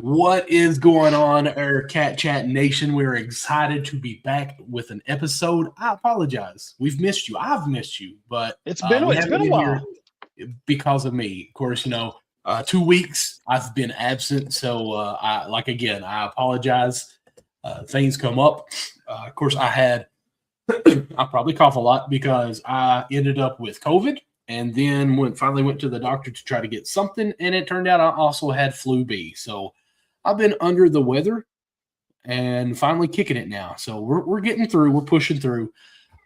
What is going on, our Cat Chat Nation? We're excited to be back with an episode. I apologize. We've missed you. I've missed you, but it's been a while because of me. Of course, 2 weeks I've been absent. So I apologize. Things come up. Of course, I probably cough a lot because I ended up with COVID and then finally went to the doctor to try to get something. And it turned out I also had flu B. So I've been under the weather and finally kicking it now. So we're getting through. We're pushing through.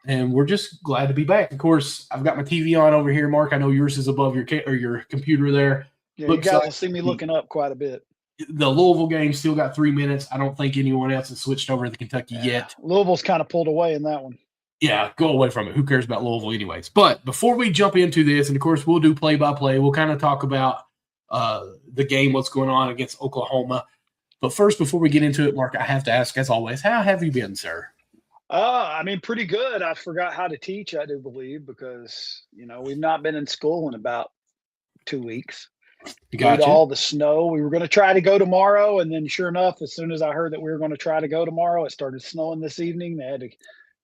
And we're just glad to be back. Of course, I've got my TV on over here, Mark. I know yours is above your computer there. Yeah, you guys will see me looking up quite a bit. The Louisville game still got 3 minutes. I don't think anyone else has switched over to the Kentucky yet. Louisville's kind of pulled away in that one. Yeah, go away from it. Who cares about Louisville anyways? But before we jump into this, and of course we'll do play-by-play, we'll kind of talk about the game, what's going on against Oklahoma. But first, before we get into it, Mark, I have to ask, as always, how have you been, sir? Pretty good. I forgot how to teach, I do believe, because, we've not been in school in about 2 weeks. Gotcha. All the snow. We were going to try to go tomorrow, and then sure enough, as soon as I heard that we were going to try to go tomorrow, it started snowing this evening. They had to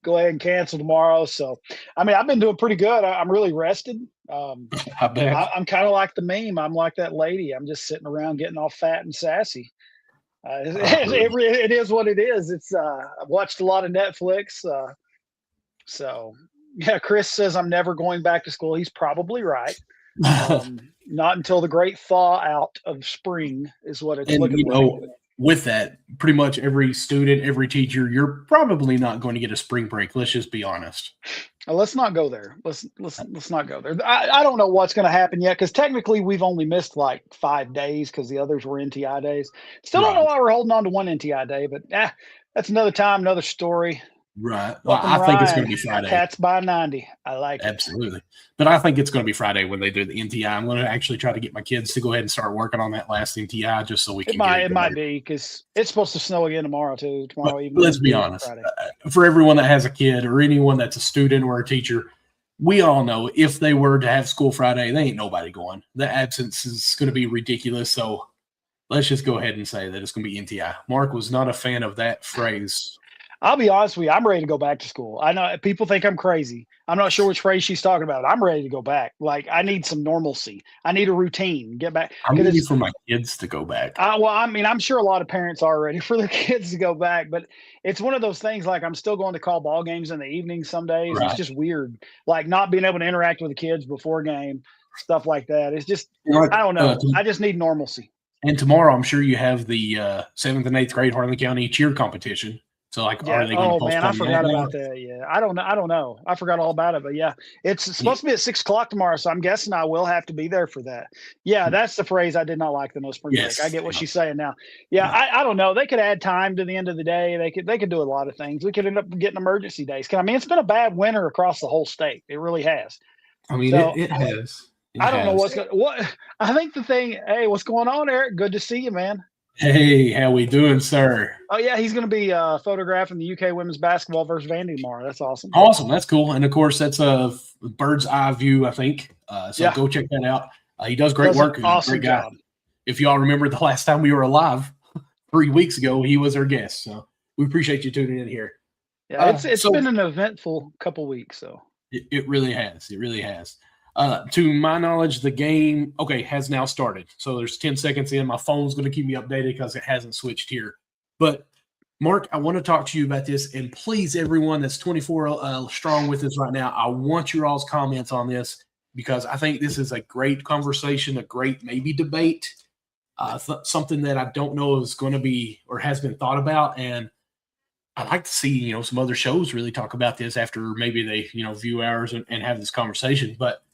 go ahead and cancel tomorrow. So, I've been doing pretty good. I'm really rested. I bet. I'm kind of like the meme. I'm like that lady. I'm just sitting around getting all fat and sassy. It is what it is. It's I've watched a lot of Netflix. So yeah, Chris says I'm never going back to school. He's probably right. Not until the great thaw out of spring is what it's looking like. With that, pretty much every student, every teacher, you're probably not going to get a spring break. Let's just be honest. Let's not go there. Let's not go there. I don't know what's going to happen yet, because technically we've only missed like 5 days because the others were NTI days. Still don't know why we're holding on to one NTI day, but that's another time, another story. Right. Well, I think it's going to be Friday. Cats by 90. I like it. Absolutely. But I think it's going to be Friday when they do the NTI. I'm going to actually try to get my kids to go ahead and start working on that last NTI just so we can It might be, because it's supposed to snow again tomorrow, too. Let's be honest. For everyone that has a kid or anyone that's a student or a teacher, we all know if they were to have school Friday, they ain't nobody going. The absence is going to be ridiculous. So let's just go ahead and say that it's going to be NTI. Mark was not a fan of that phrase. I'll be honest with you. I'm ready to go back to school. I know people think I'm crazy. I'm not sure which phrase she's talking about. I'm ready to go back. Like, I need some normalcy. I need a routine. Get back. I'm ready for my kids to go back. I'm sure a lot of parents are ready for their kids to go back, but it's one of those things. Like, I'm still going to call ball games in the evening some days. Right. It's just weird. Like, not being able to interact with the kids before game, stuff like that. It's just, I don't know. I just need normalcy. And tomorrow, I'm sure you have the 7th and 8th grade Harlan County cheer competition. So, are they going to postpone I forgot about that. Yeah, I don't know. I forgot all about it. But yeah, it's supposed to be at 6:00 tomorrow, so I'm guessing I will have to be there for that. Yeah, that's the phrase I did not like the no spring break. I get what she's saying now. Yeah, I don't know. They could add time to the end of the day. They could do a lot of things. We could end up getting emergency days. It's been a bad winter across the whole state. It really has. It has. I don't know what. I think the thing. Hey, what's going on, Eric? Good to see you, man. Hey, how we doing, sir? Oh, yeah, he's going to be photographing the UK women's basketball versus Vandy tomorrow. That's awesome. Awesome. That's cool. And, of course, that's a bird's eye view, I think. Go check that out. He does great work. Awesome great guy. job. If you all remember the last time we were live 3 weeks ago, he was our guest. So we appreciate you tuning in here. Yeah, it's been an eventful couple weeks. So It really has. It really has. To my knowledge, the game, has now started. So there's 10 seconds in. My phone's going to keep me updated because it hasn't switched here. But, Mark, I want to talk to you about this. And please, everyone that's 24 strong with us right now, I want your all's comments on this because I think this is a great conversation, a great maybe debate, something that I don't know is going to be or has been thought about. And I'd like to see, some other shows really talk about this after maybe they, view ours and have this conversation. But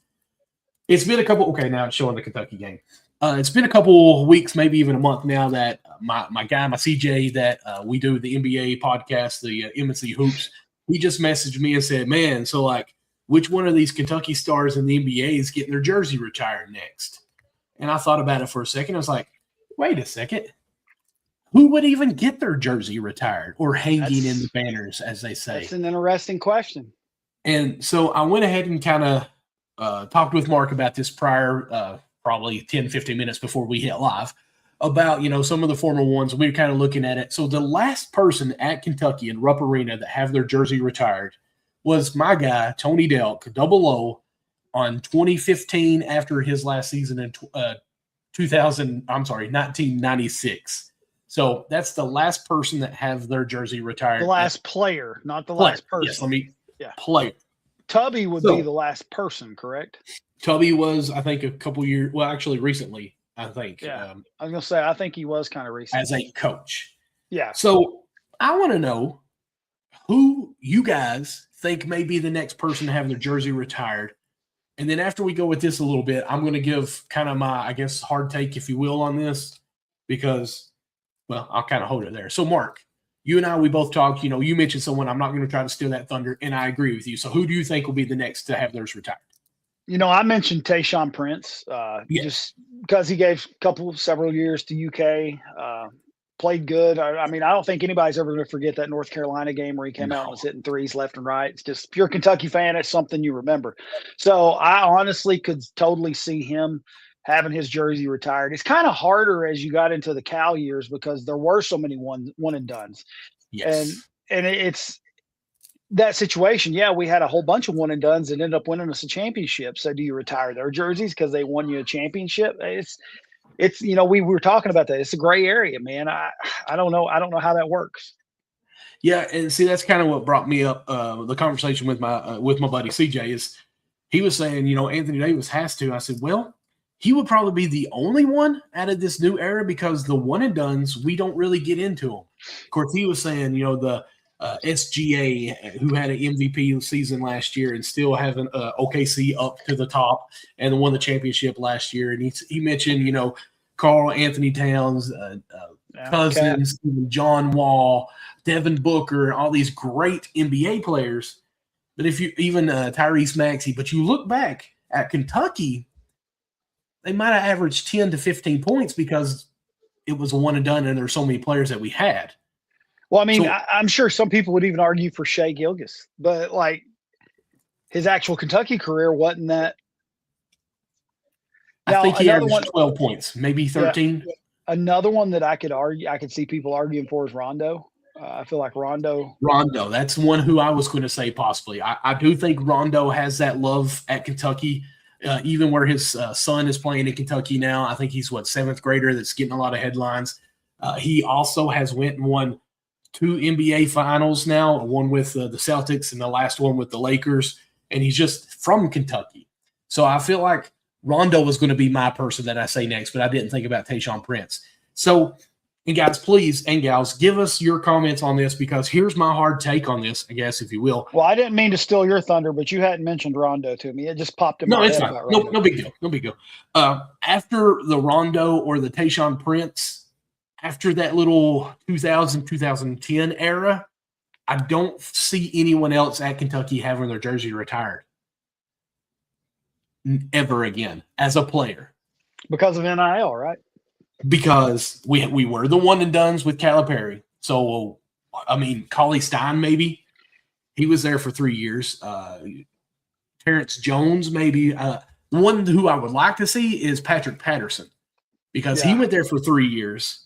it's been a couple. Okay, now it's showing the Kentucky game. It's been a couple weeks, maybe even a month now that my guy, my CJ, that we do the NBA podcast, the M&C Hoops, he just messaged me and said, man, so like, which one of these Kentucky stars in the NBA is getting their jersey retired next? And I thought about it for a second. I was like, wait a second. Who would even get their jersey retired or hanging in the banners, as they say? That's an interesting question. And so I went ahead and kind of talked with Mark about this prior, probably 10, 15 minutes before we hit live, about, some of the former ones. We were kind of looking at it. So the last person at Kentucky in Rupp Arena that have their jersey retired was my guy, Tony Delk, double O, on 2015 after his last season in 1996. So that's the last person that have their jersey retired. The last player, not the last person. Yes, player. Tubby would be the last person, correct? Tubby was, I think, a couple years. Well, actually, recently, I think. Yeah, I was gonna say, I think he was kind of recent as a coach. Yeah. So I want to know who you guys think may be the next person to have their jersey retired. And then after we go with this a little bit, I'm going to give kind of my, I guess, hard take, if you will, on this, because, well, I'll kind of hold it there. So, Mark, you and I, we both talked, you mentioned someone. I'm not going to try to steal that thunder, and I agree with you. So who do you think will be the next to have theirs retired? I mentioned Tayshaun Prince, just because he gave several years to UK, played good. I mean, I don't think anybody's ever going to forget that North Carolina game where he came out and was hitting threes left and right. It's just, if you're a Kentucky fan, it's something you remember. So I honestly could totally see him having his jersey retired. It's kind of harder as you got into the Cal years because there were so many one and dones. Yes. And it's that situation. Yeah, we had a whole bunch of one and dones that ended up winning us a championship. So do you retire their jerseys because they won you a championship? It's we were talking about that. It's a gray area, man. I don't know. I don't know how that works. Yeah, and see, that's kind of what brought me up the conversation with my buddy CJ. Is he was saying, Anthony Davis has to. I said, well, he would probably be the only one out of this new era because the one and dones, we don't really get into them. Of course, he was saying, the SGA, who had an MVP season last year and still having OKC up to the top and won the championship last year. And he mentioned, Karl Anthony Towns, Cousins, John Wall, Devin Booker, all these great NBA players. But if you even Tyrese Maxey, but you look back at Kentucky, they might have averaged 10 to 15 points because it was a one and done and there's so many players that we had. Well, I mean, I'm sure some people would even argue for Shea Gilgeous, but like his actual Kentucky career wasn't that. I think he averaged 12 points, maybe 13. Yeah, another one that I could see people arguing for is Rondo. I feel like Rondo, that's one who I was going to say possibly. I do think Rondo has that love at Kentucky, even where his son is playing in Kentucky now. I think he's seventh grader that's getting a lot of headlines. He also has went and won 2 NBA finals now, one with the Celtics and the last one with the Lakers, and he's just from Kentucky. So I feel like Rondo was going to be my person that I say next, but I didn't think about Tayshaun Prince. So, and guys, please, and gals, give us your comments on this because here's my hard take on this, I guess, if you will. Well, I didn't mean to steal your thunder, but you hadn't mentioned Rondo to me. It just popped in my head. No, it's fine. No big deal. No big deal. After the Rondo or the Tayshaun Prince, after that little 2010 era, I don't see anyone else at Kentucky having their jersey retired ever again as a player. Because of NIL, right? Because we were the one and dones with Calipari. So, I mean, Cauley Stein, maybe. He was there for 3 years. Terrence Jones, maybe. One who I would like to see is Patrick Patterson because he went there for 3 years.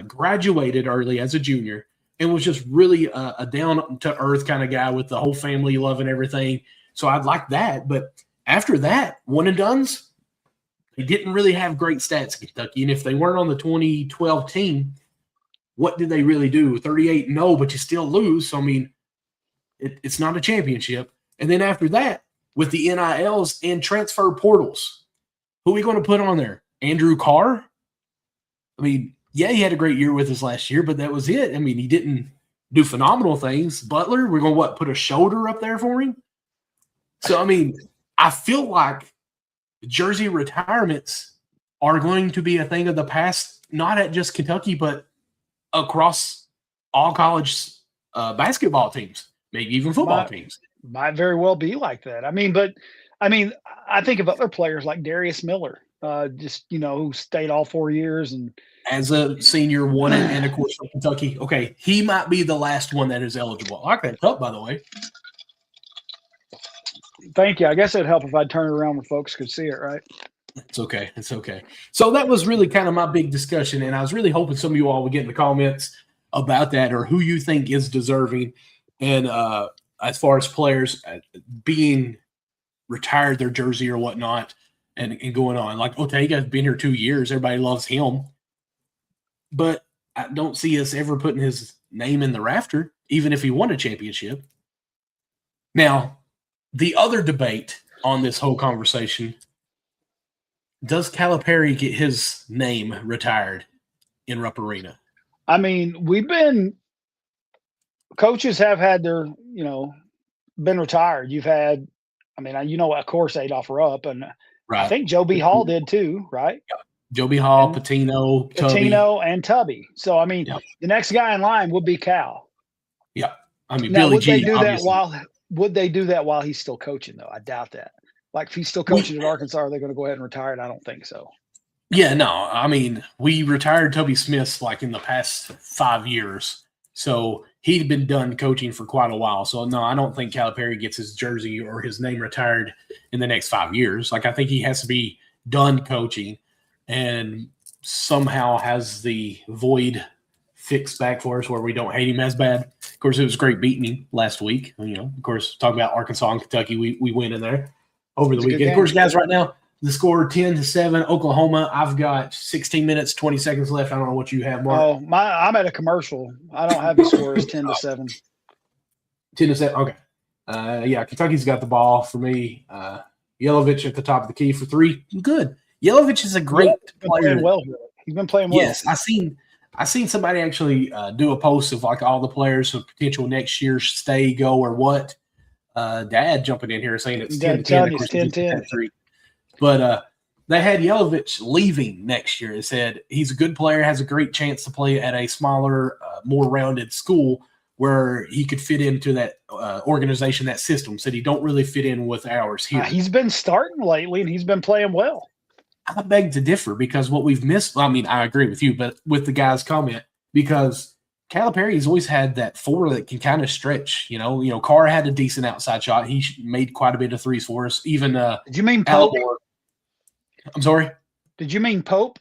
Graduated early as a junior and was just really a down-to-earth kind of guy with the whole family loving everything. So I'd like that. But after that, one and dones, they didn't really have great stats in Kentucky. And if they weren't on the 2012 team, what did they really do? 38-0, but you still lose. So, I mean, it's not a championship. And then after that, with the NILs and transfer portals, who are we going to put on there? Andrew Carr? I mean, yeah, he had a great year with us last year, but that was it. I mean, he didn't do phenomenal things. Butler, we're going to put a shoulder up there for him. So, I mean, I feel like jersey retirements are going to be a thing of the past, not at just Kentucky, but across all college basketball teams, maybe even football teams. Might very well be like that. I mean, I think of other players like Darius Miller, who stayed all 4 years and as a senior, won it, and of course from Kentucky. Okay, he might be the last one that is eligible. I like that cup, by the way. Thank you. I guess it'd help if I'd turn it around where folks could see it, right? It's okay. It's okay. So that was really kind of my big discussion, and I was really hoping some of you all would get in the comments about that or who you think is deserving. And as far as players being retired their jersey or whatnot and going on. Like, Ortega's been here 2 years. Everybody loves him. But I don't see us ever putting his name in the rafter, even if he won a championship. Now, the other debate on this whole conversation, does Calipari get his name retired in Rupp Arena? I mean, coaches have had their, been retired. You've had, of course, Adolph Rupp, and right. I think Joe B. Hall did too, right? Yep. Joe B. Hall, Patino, and Tubby. So, the next guy in line would be Cal. Yeah. Now, Billy G, would they do that while he's still coaching, though? I doubt that. Like, if he's still coaching at Arkansas, are they going to go ahead and retire it? I don't think so. Yeah, no. We retired Toby Smith like in the past 5 years. So he'd been done coaching for quite a while. So, no, I don't think Calipari gets his jersey or his name retired in the next 5 years. Like, I think he has to be done coaching and somehow has the void fixed back for us where we don't hate him as bad. Of course, it was great beating him last week. Of course, talking about Arkansas and Kentucky, we win in there over the weekend. Of course, guys, right now, the score 10-7, Oklahoma. I've got 16 minutes, 20 seconds left. I don't know what you have, Mark. Oh, I'm at a commercial. I don't have the score. It's 10-7. 10-7, okay. Kentucky's got the ball for me. Yelovich at the top of the key for 3. Good. Yelovich is a great player. He's been playing well. Yes, I seen somebody actually do a post of like all the players of potential next year stay, go, or what. Dad jumping in here saying it's 10-10. It's 10-10. But they had Yelovich leaving next year. It said he's a good player, has a great chance to play at a smaller, more rounded school where he could fit into that organization, that system. Said he don't really fit in with ours here. He's been starting lately, and he's been playing well. I beg to differ because what we've missed – I agree with you, but with the guy's comment, because Calipari's always had that 4 that can kind of stretch. Carr had a decent outside shot. He made quite a bit of threes for us. Even did you mean Pope? I'm sorry? Did you mean Pope?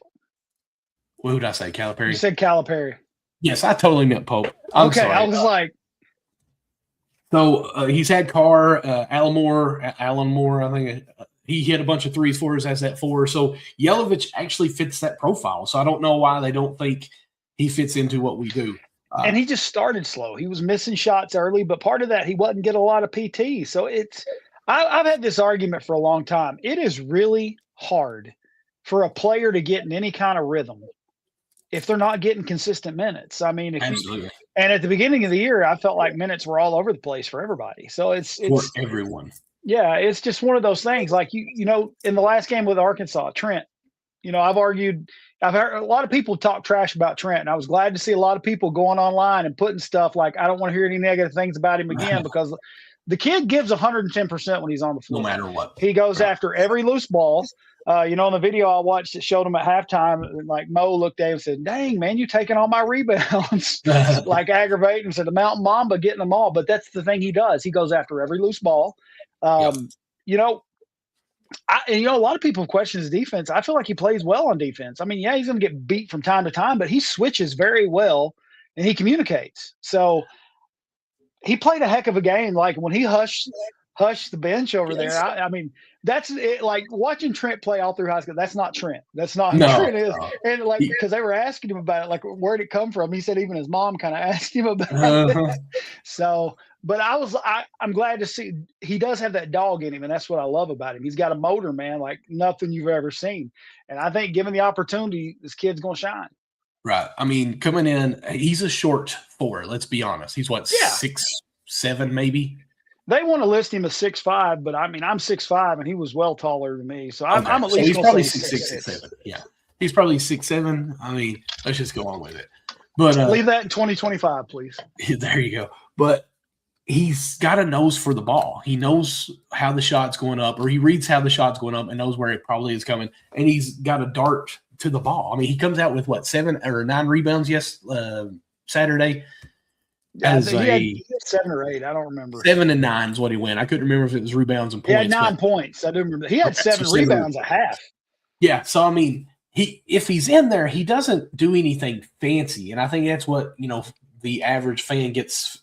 What did I say, Calipari? You said Calipari. Yes, I totally meant Pope. I'm sorry. I was like – So he's had Carr, Alan Moore, I think he hit a bunch of threes for us as that 4. So Yelovich actually fits that profile. So I don't know why they don't think he fits into what we do. And he just started slow. He was missing shots early, but part of that, he wasn't getting a lot of PT. So I've had this argument for a long time. It is really hard for a player to get in any kind of rhythm if they're not getting consistent minutes. Absolutely. And at the beginning of the year, I felt like minutes were all over the place for everybody. So it's for everyone. Yeah, it's just one of those things. Like in the last game with Arkansas, Trent, I've heard a lot of people talk trash about Trent, and I was glad to see a lot of people going online and putting stuff like, I don't want to hear any negative things about him again, because the kid gives 110% when he's on the floor. No matter what. He goes after every loose ball. In the video I watched that showed him at halftime, like Mo looked at him and said, "Dang, man, you taking all my rebounds." Like aggravating. Said the Mountain Mamba getting them all. But that's the thing he does. He goes after every loose ball. A lot of people question his defense. I feel like he plays well on defense. He's going to get beat from time to time, but he switches very well and he communicates. So he played a heck of a game. Like when he hushed the bench over there. That's it. Like watching Trent play all through high school. That's not Trent. That's not who Trent is. And because they were asking him about it, like where'd it come from? He said even his mom kind of asked him about it. So, but I'm glad to see he does have that dog in him, and that's what I love about him. He's got a motor, man, like nothing you've ever seen. And I think given the opportunity, this kid's gonna shine. Right. I mean, coming in, he's a short 4. Let's be honest. He's what, Yeah. 6'7", maybe. They want to list him as 6'5", but I mean, I'm 6'5", and he was well taller than me. So I'm at So least he's going probably to say 6'6", 6'7". Yeah, he's probably 6'7". I mean, let's just go on with it. But leave that in 2025, please. There you go. But he's got a nose for the ball. He knows how the shot's going up, or he reads how the shot's going up and knows where it probably is coming. And he's got a dart to the ball. I mean, he comes out with what, 7 or 9 rebounds Saturday. Yeah, he had 7 or 8. I don't remember. 7 and 9 is what he went. I couldn't remember if it was rebounds and points. He had 9 points. I do remember. He had 7 rebounds a half. Yeah. So, I mean, if he's in there, he doesn't do anything fancy. And I think that's what, the average fan gets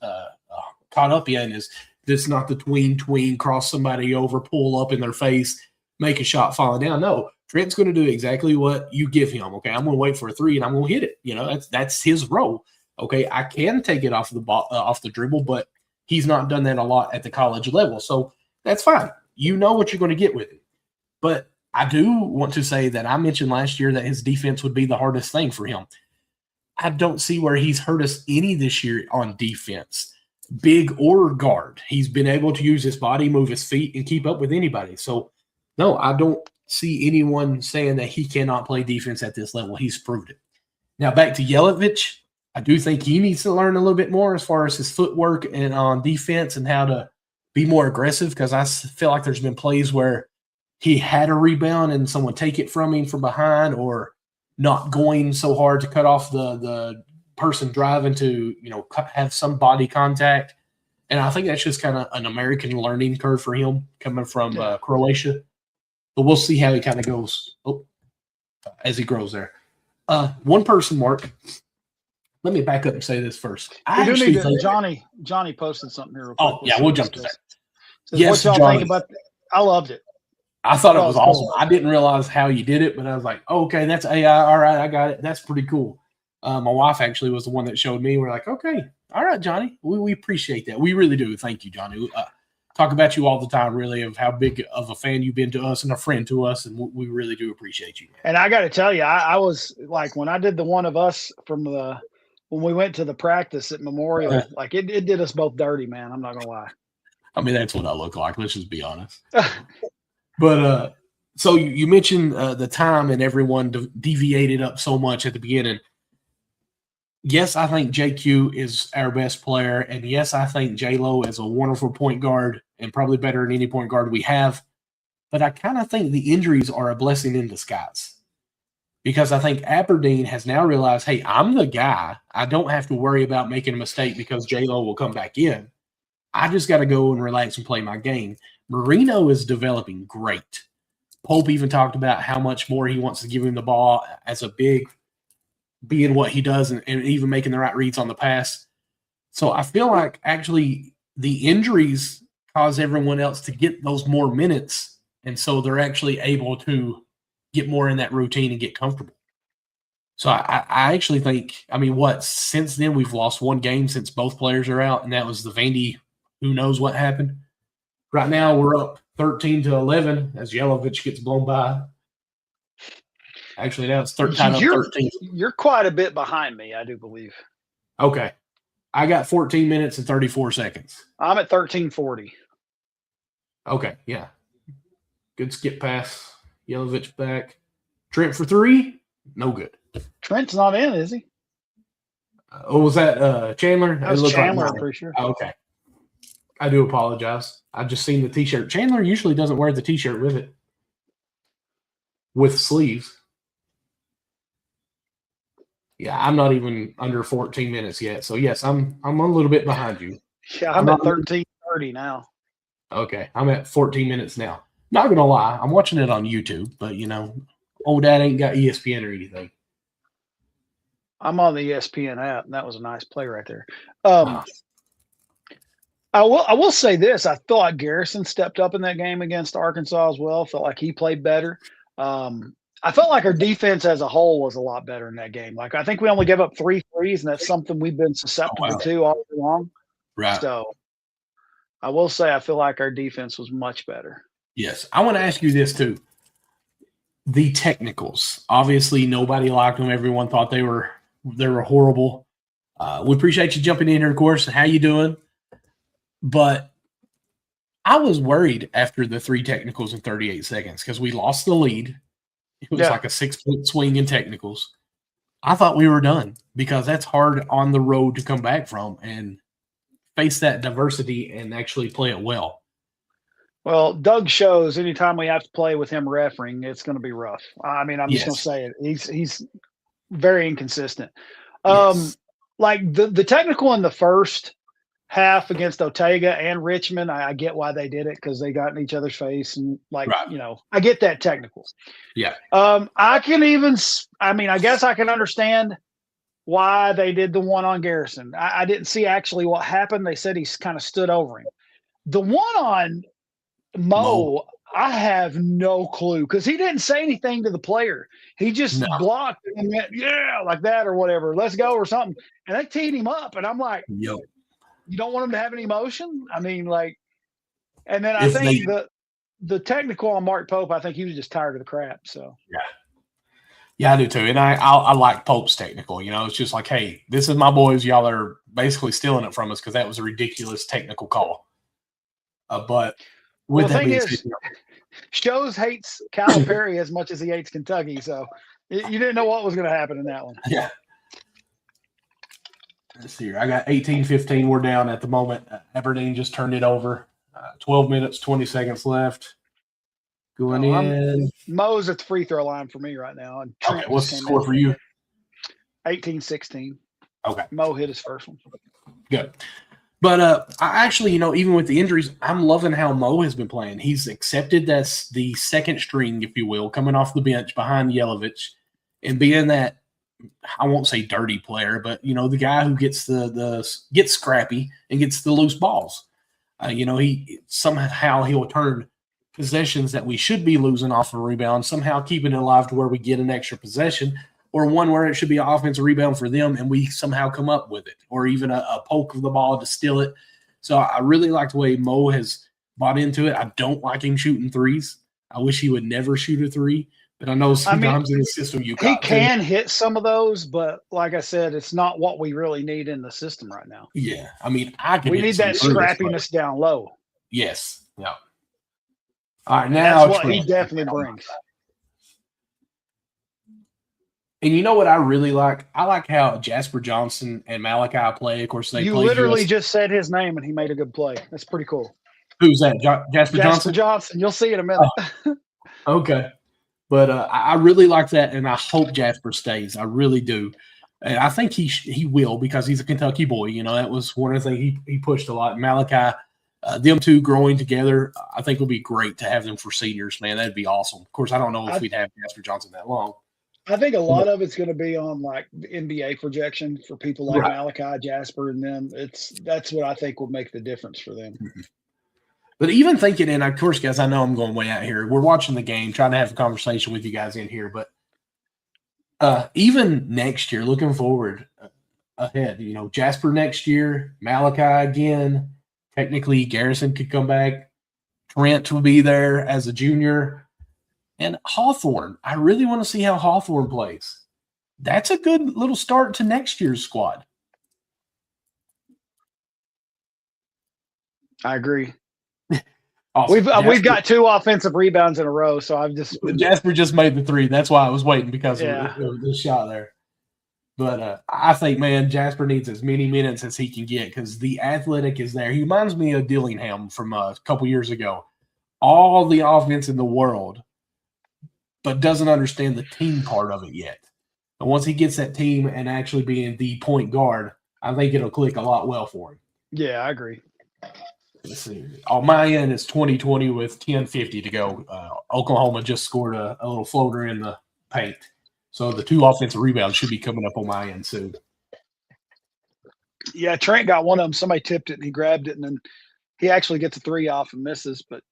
caught up in is this not the tween, cross somebody over, pull up in their face, make a shot falling down. No, Trent's going to do exactly what you give him. Okay, I'm going to wait for a 3 and I'm going to hit it. That's his role. Okay, I can take it off the ball, off the dribble, but he's not done that a lot at the college level. So that's fine. You know what you're going to get with it. But I do want to say that I mentioned last year that his defense would be the hardest thing for him. I don't see where he's hurt us any this year on defense, big or guard. He's been able to use his body, move his feet, and keep up with anybody. So, no, I don't see anyone saying that he cannot play defense at this level. He's proved it. Now, back to Yelovich. I do think he needs to learn a little bit more as far as his footwork and on defense and how to be more aggressive, because I feel like there's been plays where he had a rebound and someone take it from him from behind, or not going so hard to cut off the person driving to, have some body contact. And I think that's just kind of an American learning curve for him coming from Croatia. But we'll see how he kind of goes as he grows there. One person, Mark. Let me back up and say this first. Johnny posted something here. Oh, yeah, we'll jump to that. Yes, what y'all think about that? I loved it. I thought it was awesome. Cool. I didn't realize how you did it, but I was like, okay, that's AI. All right, I got it. That's pretty cool. My wife actually was the one that showed me. We're like, okay, all right, Johnny. We appreciate that. We really do. Thank you, Johnny. Talk about you all the time, really, of how big of a fan you've been to us and a friend to us, and we really do appreciate you. And I got to tell you, I was like, when I did the one of us from when we went to the practice at Memorial, like it did us both dirty, man. I'm not gonna lie. I mean, that's what I look like. Let's just be honest. But so you mentioned the time and everyone deviated up so much at the beginning. Yes, I think JQ is our best player, and yes, I think J-Lo is a wonderful point guard and probably better than any point guard we have. But I kind of think the injuries are a blessing in disguise, because I think Aberdeen has now realized, hey, I'm the guy. I don't have to worry about making a mistake because J-Lo will come back in. I just got to go and relax and play my game. Marino is developing great. Pope even talked about how much more he wants to give him the ball as a big, being what he does and even making the right reads on the pass. So I feel like actually the injuries cause everyone else to get those more minutes, and so they're actually able to get more in that routine and get comfortable. So I actually think, since then we've lost one game since both players are out, and that was the Vandy. Who knows what happened? Right now we're up 13-11 as Yelovich gets blown by. Actually, now it's 13. You're quite a bit behind me, I do believe. Okay. I got 14 minutes and 34 seconds. I'm at 13:40. Okay, yeah. Good skip pass. Yelovich back. Trent for 3? No good. Trent's not in, is he? Was that Chandler? That was Chandler, I'm pretty sure. Oh, okay. I do apologize. I just seen the T-shirt. Chandler usually doesn't wear the T-shirt with it. With sleeves. Yeah, I'm not even under 14 minutes yet. So, yes, I'm a little bit behind you. Yeah, I'm at 13:30 now. Okay, I'm at 14 minutes now. Not going to lie, I'm watching it on YouTube, but, old dad ain't got ESPN or anything. I'm on the ESPN app, and that was a nice play right there. I will say this. I thought Garrison stepped up in that game against Arkansas as well. Felt like he played better. I felt like our defense as a whole was a lot better in that game. Like, I think we only gave up 3 threes, and that's something we've been susceptible to all year long. Right. So I will say I feel like our defense was much better. Yes. I want to ask you this too. The technicals. Obviously, nobody liked them. Everyone thought they were They were horrible. We appreciate you jumping in here, of course. How you doing? But I was worried after the 3 technicals in 38 seconds because we lost the lead. It was like a 6-point swing in technicals. I thought we were done because that's hard on the road to come back from and face that diversity and actually play it well. Well, Doug shows anytime we have to play with him refereeing, it's going to be rough. I mean, I'm just going to say it. He's very inconsistent. Like the technical in the first half against Otega and Richmond, I get why they did it because they got in each other's face and I get that technical. Yeah. I guess I can understand why they did the one on Garrison. I didn't see actually what happened. They said he's kind of stood over him. The one on Mo, I have no clue because he didn't say anything to the player. He just blocked and went, like that or whatever. Let's go or something. And they teed him up. And I'm like, you don't want him to have any emotion? I mean, and then I think the technical on Mark Pope, I think he was just tired of the crap. So, yeah, I do too. And I like Pope's technical. It's just like, hey, this is my boys. Y'all are basically stealing it from us because that was a ridiculous technical call. But the thing is, Shows hates Calipari as much as he hates Kentucky. So you didn't know what was going to happen in that one. Yeah. Let's see here. I got 18-15. We're down at the moment. Aberdeen just turned it over. 12 minutes, 20 seconds left. Going in. Mo's at the free throw line for me right now. And okay, what's the score for you? 18-16. Okay. Mo hit his first one. Good. But I actually, even with the injuries, I'm loving how Mo has been playing. He's accepted that's the second string, if you will, coming off the bench behind Yelovich and being that, I won't say dirty player, but, the guy who gets gets scrappy and gets the loose balls. He somehow he'll turn possessions that we should be losing off a rebound, somehow keeping it alive to where we get an extra possession, or one where it should be an offensive rebound for them and we somehow come up with it, or even a poke of the ball to steal it. So I really like the way Mo has bought into it. I don't like him shooting threes. I wish he would never shoot a three, but I know sometimes in the system he can hit some of those, but like I said, it's not what we really need in the system right now. Yeah. We need that scrappiness down low. Yes. Yeah. All right. Now that's what he definitely brings. And you know what I really like? I like how Jasper Johnson and Malachi play. Of course, they play. You literally just said his name and he made a good play. That's pretty cool. Who's that? Jasper Johnson? Jasper Johnson. You'll see in a minute. Okay. But I really like that, and I hope Jasper stays. I really do. And I think he will because he's a Kentucky boy. That was one of the things he pushed a lot. Malachi, them two growing together, I think would be great to have them for seniors, man. That'd be awesome. Of course, I don't know if we'd have Jasper Johnson that long. I think a lot of it's going to be on like the NBA projection for people like Malachi, Jasper, and them. That's what I think will make the difference for them. But even thinking, and of course, guys, I know I'm going way out here. We're watching the game, trying to have a conversation with you guys in here. But even next year, looking forward ahead, Jasper next year, Malachi again. Technically, Garrison could come back. Trent will be there as a junior. And Hawthorne, I really want to see how Hawthorne plays. That's a good little start to next year's squad. I agree. Awesome. We've got 2 offensive rebounds in a row, so I've just Jasper just made the 3. That's why I was waiting because of the shot there. But I think, man, Jasper needs as many minutes as he can get because the athletic is there. He reminds me of Dillingham from a couple years ago. All the offense in the world, but doesn't understand the team part of it yet. And once he gets that team and actually being the point guard, I think it'll click a lot well for him. Yeah, I agree. Let's see. On my end, it's 2020 with 10:50 to go. Oklahoma just scored a little floater in the paint. So the 2 offensive rebounds should be coming up on my end soon. Yeah, Trent got one of them. Somebody tipped it and he grabbed it, and then he actually gets a 3 off and misses, but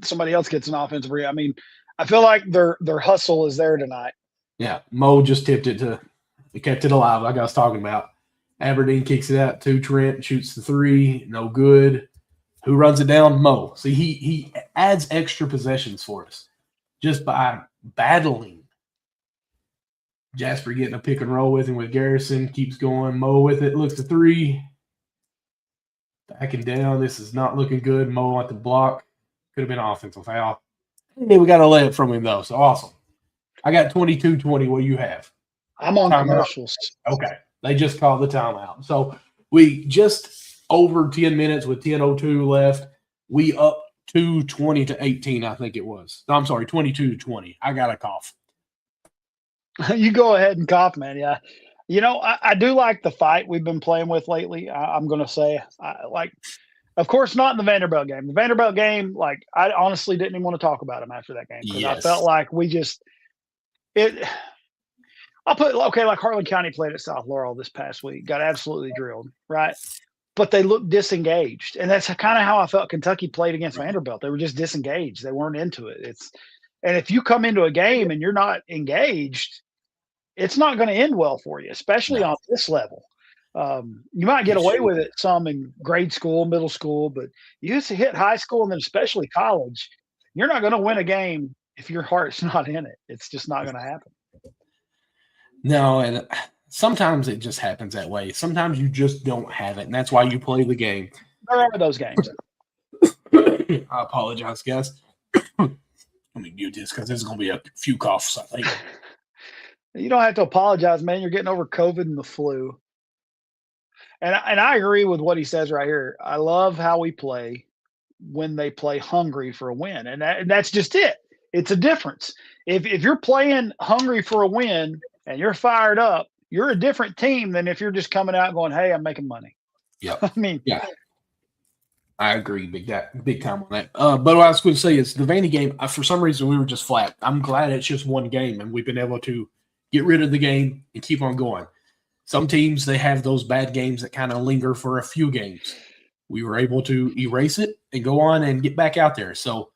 somebody else gets an offensive rebound. I mean, I feel like their hustle is there tonight. Yeah, Mo just tipped it he kept it alive like I was talking about. Aberdeen kicks it out to Trent, shoots the 3, no good. Who runs it down? Mo. See, he adds extra possessions for us just by battling Jasper getting a pick and roll with him with Garrison. Keeps going. Mo with it. Looks to three. Backing down. This is not looking good. Mo at the block. Could have been an offensive foul. Hey, we got a layup from him, though. So awesome. I got 22-20. What do you have? I'm on Timeout. commercials. Okay. They just called the timeout. So we just over 10 minutes with 10:02 left. We up to 20-18, I think it was. No, I'm sorry, 22-20. I got a cough. You go ahead and cough, man. Yeah. You know, I do like the fight we've been playing with lately. I'm going to say, of course, not in the Vanderbilt game. The Vanderbilt game, like, I honestly didn't even want to talk about him after that game because I felt like like Harlan County played at South Laurel this past week, got absolutely drilled, right? But they looked disengaged. And that's kind of how I felt Kentucky played against Vanderbilt. They were just disengaged. They weren't into it. And if you come into a game and you're not engaged, it's not going to end well for you, especially on this level. You might get away with it some in grade school, middle school, but you used to hit high school and then especially college, you're not going to win a game if your heart's not in it. It's just not going to happen. No, and sometimes it just happens that way. Sometimes you just don't have it, and that's why you play the game. There are those games. I apologize, guys. Let me mute this because there's going to be a few coughs, I think. You don't have to apologize, man. You're getting over COVID and the flu. And I agree with what he says right here. I love how we play when they play hungry for a win. And that's just it. It's a difference. If you're playing hungry for a win and you're fired up, you're a different team than if you're just coming out going, hey, I'm making money. Yeah. I mean, yeah. I agree big time on that. But what I was going to say is the Vandy game, for some reason, we were just flat. I'm glad it's just one game and we've been able to get rid of the game and keep on going. Some teams, they have those bad games that kind of linger for a few games. We were able to erase it and go on and get back out there. So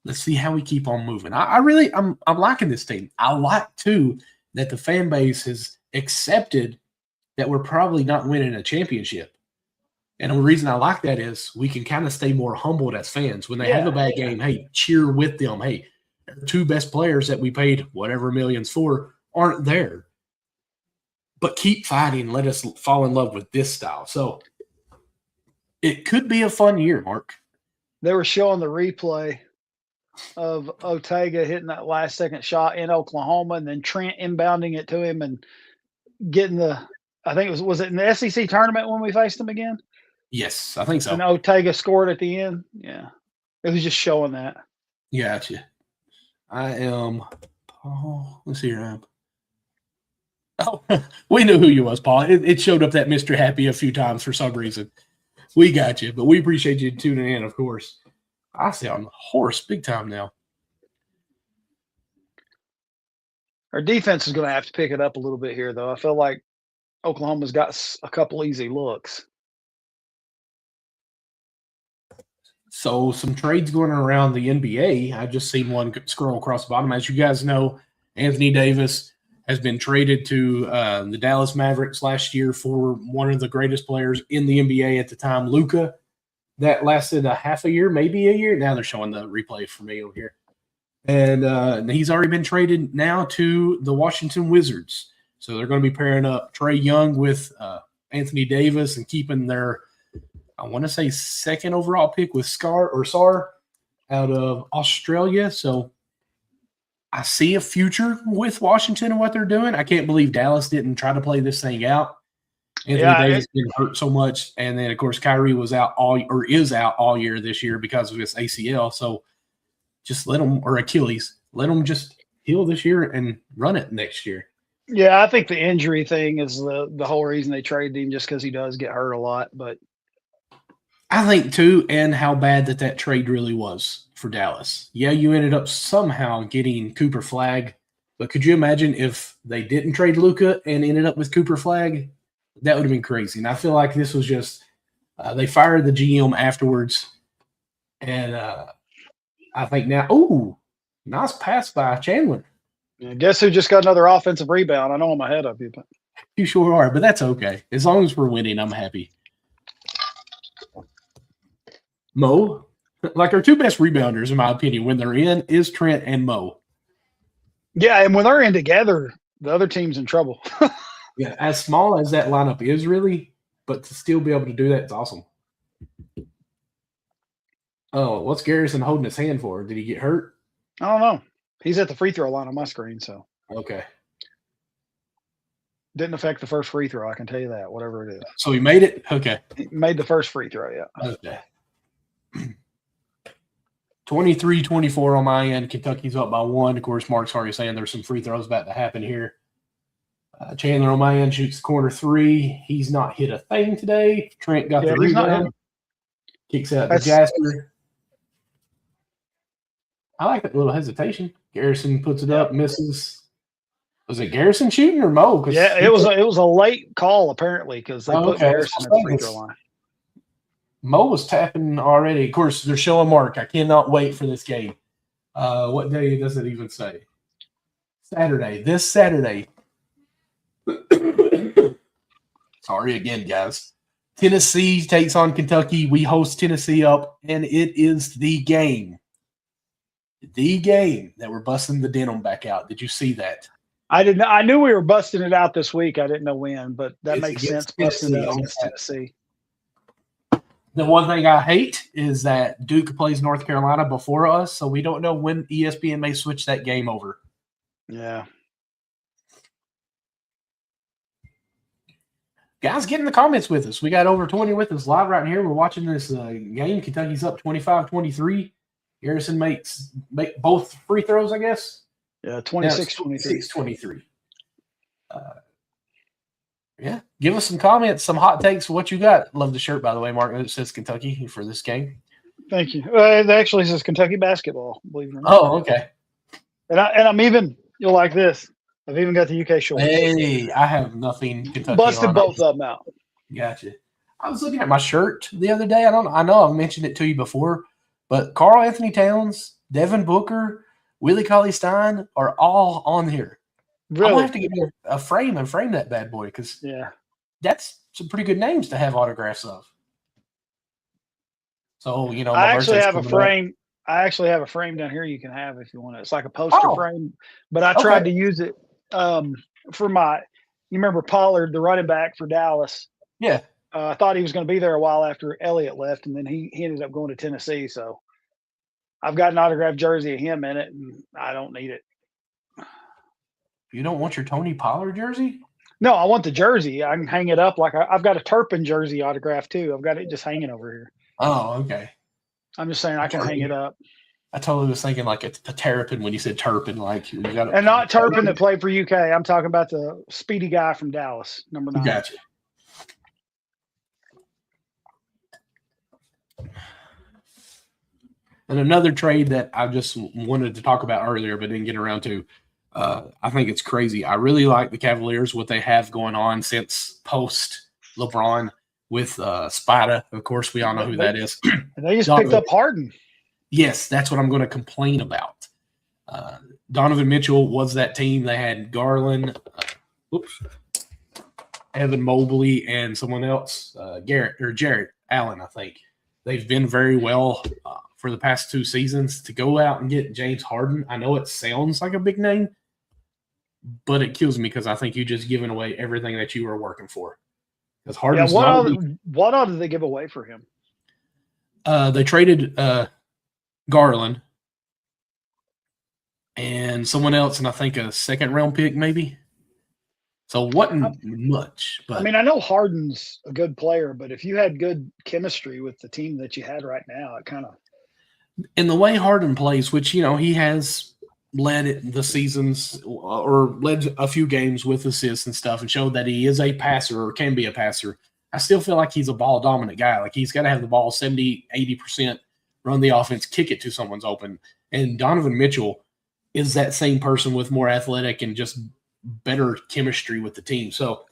let's see how we keep on moving. I'm liking this team. I like, too, that the fan base has accepted that we're probably not winning a championship. And the reason I like that is we can kind of stay more humbled as fans. When they have a bad game, hey, cheer with them. Hey, our two best players that we paid whatever millions for aren't there. But keep fighting. Let us fall in love with this style. So it could be a fun year, Mark. They were showing the replay of Ortega hitting that last second shot in Oklahoma and then Trent inbounding it to him and getting I think was it in the SEC tournament when we faced them again? Yes, I think so. And Ortega scored at the end. Yeah. It was just showing that. Gotcha. I am Paul. Let's see here. Oh, we knew who you was, Paul. It showed up that Mr. Happy a few times for some reason. We got you, but we appreciate you tuning in, of course. I sound hoarse big time now. Our defense is going to have to pick it up a little bit here, though. I feel like Oklahoma's got a couple easy looks. So some trades going around the NBA. I just seen one scroll across the bottom. As you guys know, Anthony Davis has been traded to the Dallas Mavericks last year for one of the greatest players in the NBA at the time, Luka. That lasted a half a year, maybe a year. Now they're showing the replay for me over here. And he's already been traded now to the Washington Wizards. So they're going to be pairing up Trae Young with Anthony Davis and keeping their, I want to say, second overall pick with Sar out of Australia. So I see a future with Washington and what they're doing. I can't believe Dallas didn't try to play this thing out. Anthony Davis been hurt so much. And then, of course, Kyrie is out all year this year because of his ACL. So just let him, or Achilles, let him just heal this year and run it next year. Yeah, I think the injury thing is the whole reason they traded him, just because he does get hurt a lot. But I think, too, and how bad that trade really was for Dallas. Yeah, you ended up somehow getting Cooper Flagg, but could you imagine if they didn't trade Luka and ended up with Cooper Flagg? That would have been crazy. And I feel like this was just they fired the GM afterwards, and I think now, nice pass by Chandler. Yeah, guess who just got another offensive rebound? I know I'm ahead of you, but you sure are, but that's okay. As long as we're winning, I'm happy. Mo, like our two best rebounders, in my opinion, when they're in, is Trent and Mo. Yeah, and when they're in together, The other team's in trouble. Yeah, as small as that lineup is, really, but to still be able to do that is awesome. Oh, what's Garrison holding his hand for? Did he get hurt? I don't know. He's at the free throw line on my screen, so Okay. didn't affect the first free throw. I can tell you that, whatever it is. So he made it? Okay. He made the first free throw, yeah. Okay. 23-24 on my end. Kentucky's up by 1. Of course, Mark's already saying there's some free throws about to happen here. Chandler on my end shoots the corner 3. He's not hit a thing today. Trent got the rebound. Kicks out to Jasper. I like that little hesitation. Garrison puts it up, misses. Was it Garrison shooting or Mo? Yeah, it was a late call apparently because they put Garrison at the free throw line. Mo was tapping already. Of course, they're showing Mark. I cannot wait for this game. What day does it even say? Saturday. This Saturday. Sorry again, guys. Tennessee takes on Kentucky. We host Tennessee up, and it is the game. The game that we're busting the denim back out. Did you see that? I didn't. I knew we were busting it out this week. I didn't know when, but that makes sense. Busting it out against Tennessee. The one thing I hate is that Duke plays North Carolina before us, so we don't know when ESPN may switch that game over. Yeah. Guys, get in the comments with us. We got over 20 with us live right here. We're watching this game. Kentucky's up 25-23. Garrison makes both free throws, I guess. Yeah, 26-23. 26-23. Yeah, give us some comments, some hot takes for what you got. Love the shirt, by the way, Mark. It says Kentucky for this game. Thank you. It actually says Kentucky basketball, believe it or not. Oh, okay. And I'm even, you'll like this. I've even got the UK shorts. Hey, I have nothing Kentucky Busted on. Both of them out. Gotcha. I was looking at my shirt the other day. I know I've mentioned it to you before, but Karl Anthony Towns, Devin Booker, Willie Cauley-Stein are all on here. Really? I'm going to have to get me a frame and frame that bad boy because that's some pretty good names to have autographs of. So, I actually have a frame. I actually have a frame down here you can have if you want it. It's like a poster frame, but I tried to use it for you remember Pollard, the running back for Dallas? Yeah. I thought he was going to be there a while after Elliott left, and then he ended up going to Tennessee. So I've got an autographed jersey of him in it, and I don't need it. You don't want your Tony Pollard jersey? No, I want the jersey. I can hang it up I've got a Turpin jersey autograph too. I've got it just hanging over here. Oh, okay. I'm just saying I can hang it up. I totally was thinking like a Terrapin when you said Turpin, like you got. And not Turpin that played for UK. I'm talking about the speedy guy from Dallas, number 9. Gotcha. And another trade that I just wanted to talk about earlier, but didn't get around to. I think it's crazy. I really like the Cavaliers, what they have going on since post LeBron with Spada. Of course, we all know who that is. And they just picked up Harden. Yes, that's what I'm going to complain about. Donovan Mitchell was that team. They had Garland, Evan Mobley, and someone else, Jarrett Allen, I think. They've been very well for the past 2 seasons. To go out and get James Harden, I know it sounds like a big name, but it kills me because I think you just given away everything that you were working for. Because Harden's what all did they give away for him? They traded Garland and someone else, and I think a second-round pick maybe. So it wasn't much. But I mean, I know Harden's a good player, but if you had good chemistry with the team that you had right now, it kind of – in the way Harden plays, which, he has led the seasons or led a few games with assists and stuff and showed that he is a passer or can be a passer, I still feel like he's a ball-dominant guy. Like, he's got to have the ball 70, 80%, run the offense, kick it to someone's open. And Donovan Mitchell is that same person with more athletic and just better chemistry with the team. So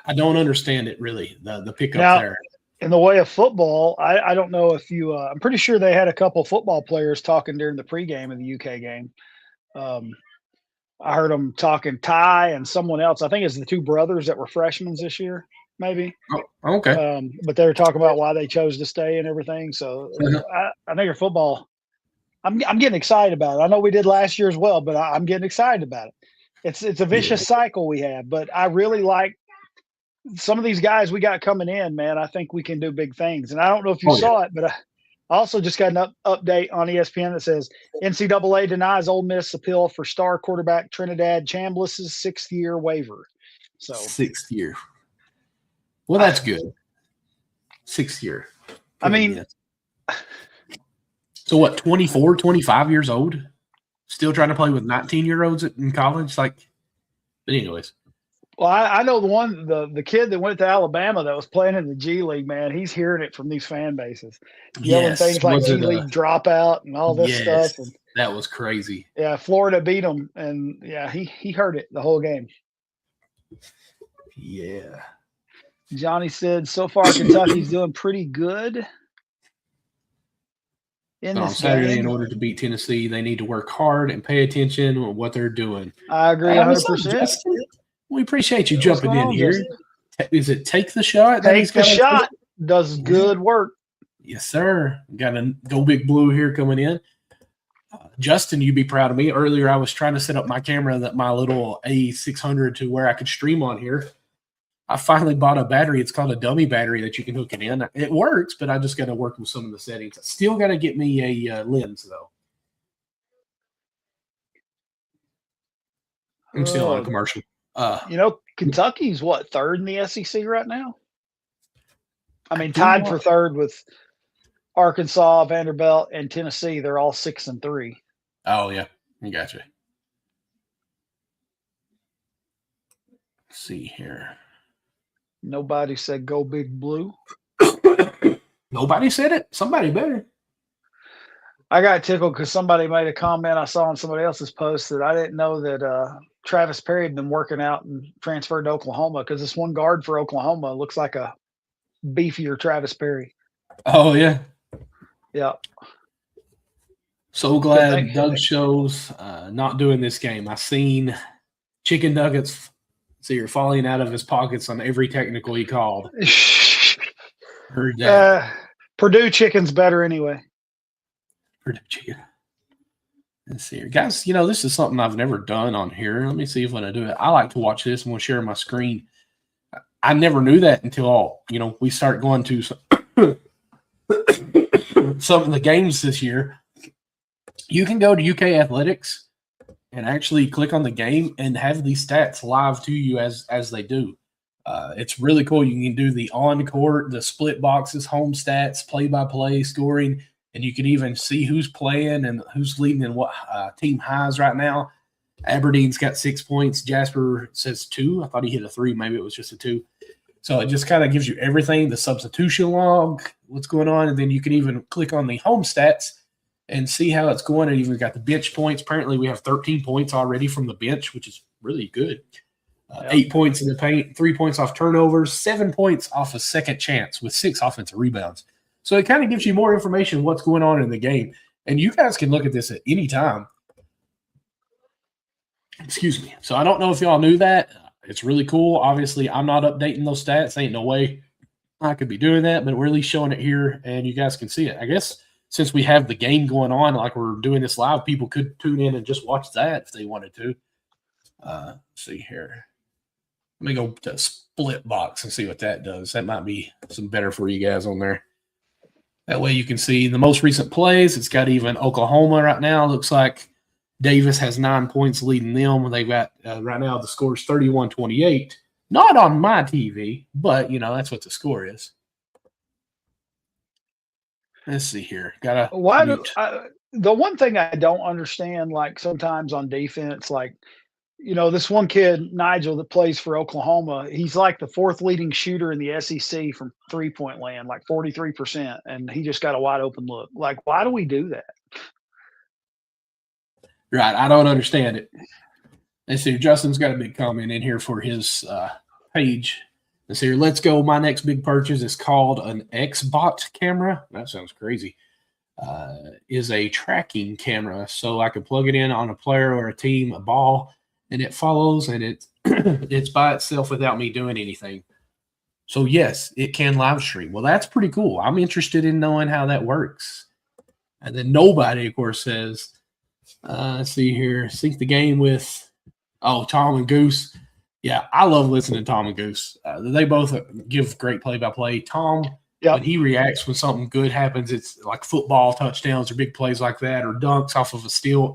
I don't understand it really, the pickup now, there. In the way of football, I don't know if you I'm pretty sure they had a couple football players talking during the pregame of the UK game. I heard them talking Ty and someone else. I think it's the 2 brothers that were freshmen this year, maybe. Oh, okay. But they were talking about why they chose to stay and everything. So I think your football, I'm getting excited about it. I know we did last year as well, but I'm getting excited about it. It's a vicious cycle we have, but I really like some of these guys we got coming in, man. I think we can do big things. And I don't know if you Oh yeah. saw it, but I also just got an update on ESPN that says NCAA denies Ole Miss appeal for star quarterback Trinidad Chambliss's 6th-year waiver. So 6th year. Well, that's good. 6th year. I mean, so what, 24, 25 years old? Still trying to play with 19-year-olds in college? But anyways. Well, I know the kid that went to Alabama that was playing in the G League, man, he's hearing it from these fan bases. Yelling things like G League dropout and all this stuff. And that was crazy. Yeah, Florida beat him, and yeah, he heard it the whole game. Yeah. Johnny said, so far Kentucky's doing pretty good. On Saturday, in order to beat Tennessee, they need to work hard and pay attention to what they're doing. I agree 100%. We appreciate you jumping in here. Justin? Is it Take the Shot? Take the Shot does good work. Yes, sir. Got a Go Big Blue here coming in. Justin, you'd be proud of me. Earlier, I was trying to set up my camera, my little A600, to where I could stream on here. I finally bought a battery. It's called a dummy battery that you can hook it in. It works, but I just got to work with some of the settings. I still got to get me a lens, though. I'm still on a commercial. Kentucky's what, 3rd in the SEC right now? I mean, tied for 3rd with Arkansas, Vanderbilt, and Tennessee. They're all 6-3. Oh yeah, I gotcha. Let's see here. Nobody said Go Big Blue. Nobody said it. Somebody better. I got tickled because somebody made a comment I saw on somebody else's post that I didn't know that Travis Perry had been working out and transferred to Oklahoma, because this one guard for Oklahoma looks like a beefier Travis Perry. Oh, yeah. Yeah. So glad Doug shows not doing this game. I seen chicken nuggets falling out of his pockets on every technical he called. Heard that. Purdue chicken's better anyway. Purdue chicken. Let's see here. Guys, this is something I've never done on here. Let me see if when I do it. I like to watch this. I'm going to share my screen. I never knew that until, we start going to some of the games this year. You can go to UK Athletics and actually click on the game and have these stats live to you as they do. It's really cool. You can do the on-court, the split boxes, home stats, play-by-play, scoring, and you can even see who's playing and who's leading in what team highs right now. Aberdeen's got 6 points. Jasper says 2. I thought he hit a 3. Maybe it was just a 2. So it just kind of gives you everything, the substitution log, what's going on, and then you can even click on the home stats and see how it's going. And even got the bench points. Apparently we have 13 points already from the bench, which is really good. 8 points in the paint, 3 points off turnovers, 7 points off a second chance with 6 offensive rebounds. So it kind of gives you more information what's going on in the game. And you guys can look at this at any time. Excuse me. So I don't know if y'all knew that. It's really cool. Obviously, I'm not updating those stats. Ain't no way I could be doing that, but we're at least showing it here, and you guys can see it. I guess since we have the game going on, like we're doing this live, people could tune in and just watch that if they wanted to. Let's see here. Let me go to split box and see what that does. That might be some better for you guys on there. That way you can see the most recent plays. It's got even Oklahoma right now. Looks like Davis has 9 points leading them. They've got right now the score is 31-28. Not on my TV, but, that's what the score is. Let's see here. The one thing I don't understand, like sometimes on defense, like, this one kid, Nigel, that plays for Oklahoma, he's like the 4th leading shooter in the SEC from three-point land, like 43%, and he just got a wide open look. Like, why do we do that? Right. I don't understand it. Let's see. Justin's got a big comment in here for his page. Let's see here. Let's go. My next big purchase is called an Xbot camera. That sounds crazy. Is a tracking camera. So I can plug it in on a player or a team, a ball, and it follows, and it's by itself without me doing anything. So, yes, it can live stream. Well, that's pretty cool. I'm interested in knowing how that works. And then nobody, of course, says, let's see here, sync the game with Oh, Tom and Goose. Yeah, I love listening to Tom and Goose. They both give great play-by-play. Tom, when he reacts when something good happens, it's like football touchdowns or big plays like that or dunks off of a steal.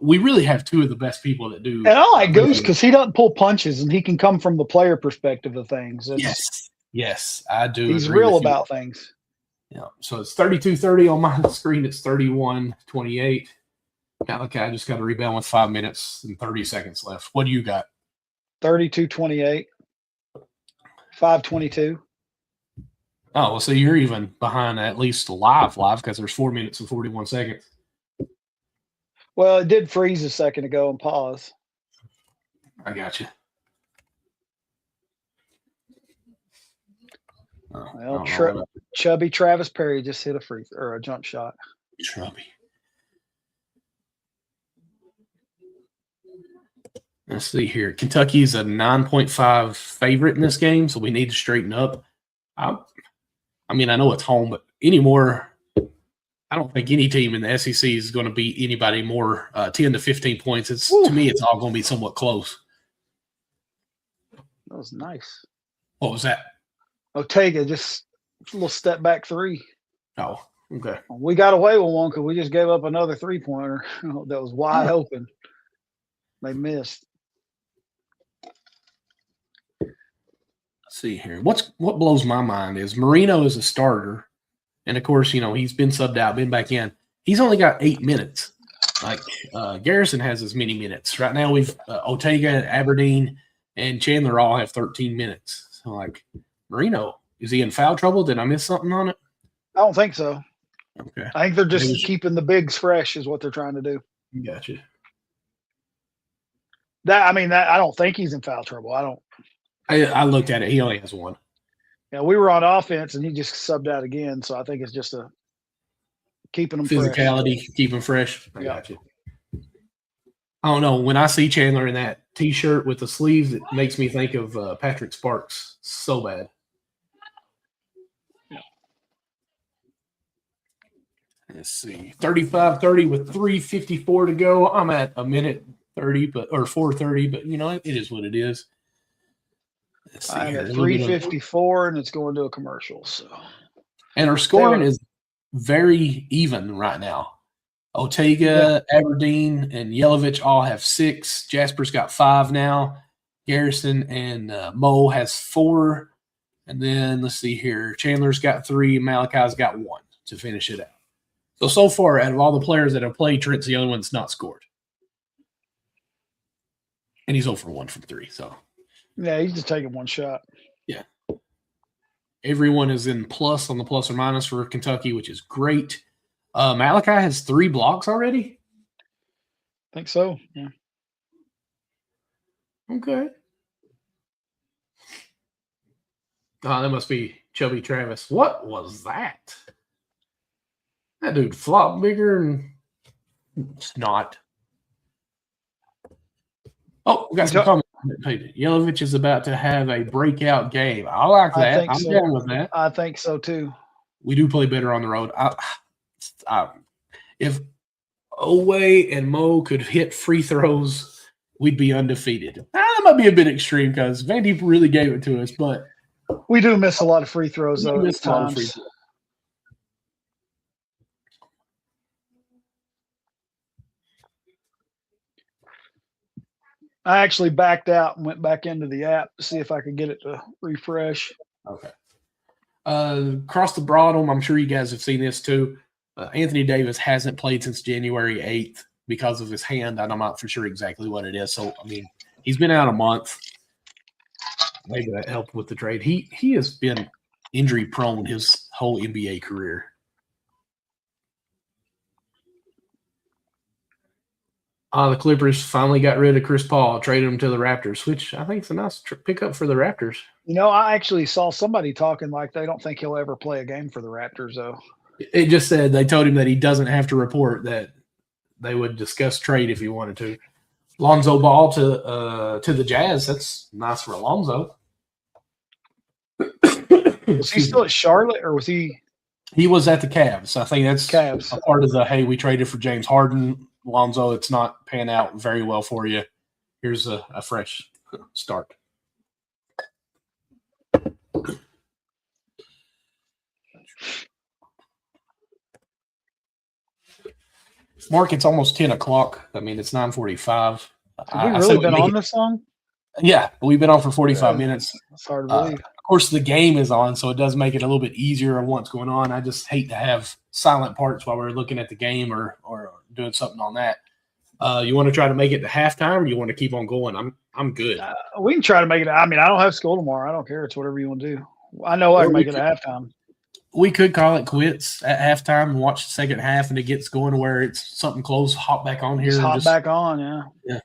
We really have two of the best people that do. And I like Goose because he doesn't pull punches and he can come from the player perspective of things. Yes, I do. He's real about things. Yeah. So it's 32-30 on my screen. It's 31-28. Malachi just got a rebound with 5 minutes and 30 seconds left. What do you got? 32-28. 5:22. Oh, well, so you're even behind at least live because there's 4 minutes and 41 seconds. Well, it did freeze a second ago and pause. I got you. Well, chubby Travis Perry just hit a jump shot. Chubby. Let's see here. Kentucky's a 9.5 favorite in this game, so we need to straighten up. I mean, I know it's home, but anymore, I don't think any team in the SEC is going to beat anybody more 10 to 15 points. To me, it's all going to be somewhat close. That was nice. What was that? Ortega, just a little step back three. Oh, okay. We got away with one because we just gave up another three-pointer that was wide open. They missed. Let's see here. What blows my mind is Marino is a starter. And, of course, he's been subbed out, been back in. He's only got 8 minutes. Like, Garrison has as many minutes. Right now, we've Ortega, Aberdeen, and Chandler all have 13 minutes. So, like, Marino, is he in foul trouble? Did I miss something on it? I don't think so. Okay. I think they're just keeping the bigs fresh is what they're trying to do. Gotcha. I don't think he's in foul trouble. I looked at it. He only has one. Yeah, we were on offense, and he just subbed out again. So I think it's just keeping them physicality, fresh. Keep them fresh. I got you. I don't know. When I see Chandler in that T-shirt with the sleeves, it makes me think of Patrick Sparks so bad. Yeah. Let's see. 35-30 with 3:54 to go. I'm at a minute 30, or 4:30, but it is what it is. I'm at 3:54, and it's going to a commercial. So, and our scoring is very even right now. Ortega, Aberdeen, and Yelovich all have 6. Jasper's got 5 now. Garrison and Mo has 4. And then let's see here. Chandler's got 3. Malachi's got 1 to finish it out. So far, out of all the players that have played, Trent's the only one that's not scored. And he's 0 for 1 from 3. So, yeah, he's just taking one shot. Yeah. Everyone is in plus on the plus or minus for Kentucky, which is great. Malachi has 3 blocks already? I think so, yeah. Okay. Oh, that must be Chubby Travis. What was that? That dude flopped bigger and it's not. Oh, we got some comments. Yelovich is about to have a breakout game. I like that. I'm down with that. I think so too. We do play better on the road. If Owe and Mo could hit free throws, we'd be undefeated. That might be a bit extreme because Vandy really gave it to us, but we do miss a lot of free throws though at times. I actually backed out and went back into the app to see if I could get it to refresh. Okay. Across the bottom, I'm sure you guys have seen this too. Anthony Davis hasn't played since January 8th because of his hand, and I'm not for sure exactly what it is. So, he's been out a month. Maybe that helped with the trade. He has been injury prone his whole NBA career. The Clippers finally got rid of Chris Paul, traded him to the Raptors, which I think is a nice pickup for the Raptors. I actually saw somebody talking like they don't think he'll ever play a game for the Raptors, though. It just said they told him that he doesn't have to report, that they would discuss trade if he wanted to. Lonzo Ball to the Jazz. That's nice for Alonzo. Was he still at Charlotte, or was he? He was at the Cavs. I think that's Cavs. a part of the, hey, we traded for James Harden. Lonzo, it's not pan out very well for you. here's a fresh start. Mark, it's almost 10 o'clock. I mean, it's 9:45. Have we really been on this song? Yeah, we've been on for 45 minutes. That's hard to believe. Of course, the game is on, so it does make it a little bit easier on what's going on. I just hate to have silent parts while we're looking at the game or doing something on that. You want to try to make it to halftime, or you want to keep on going? I'm good. We can try to make it. I mean, I don't have school tomorrow. I don't care. It's whatever you want to do. I know I can make it at halftime. We could call it quits at halftime and watch the second half, and it gets going to where it's something close. Hop back on here. Just hop back on, yeah.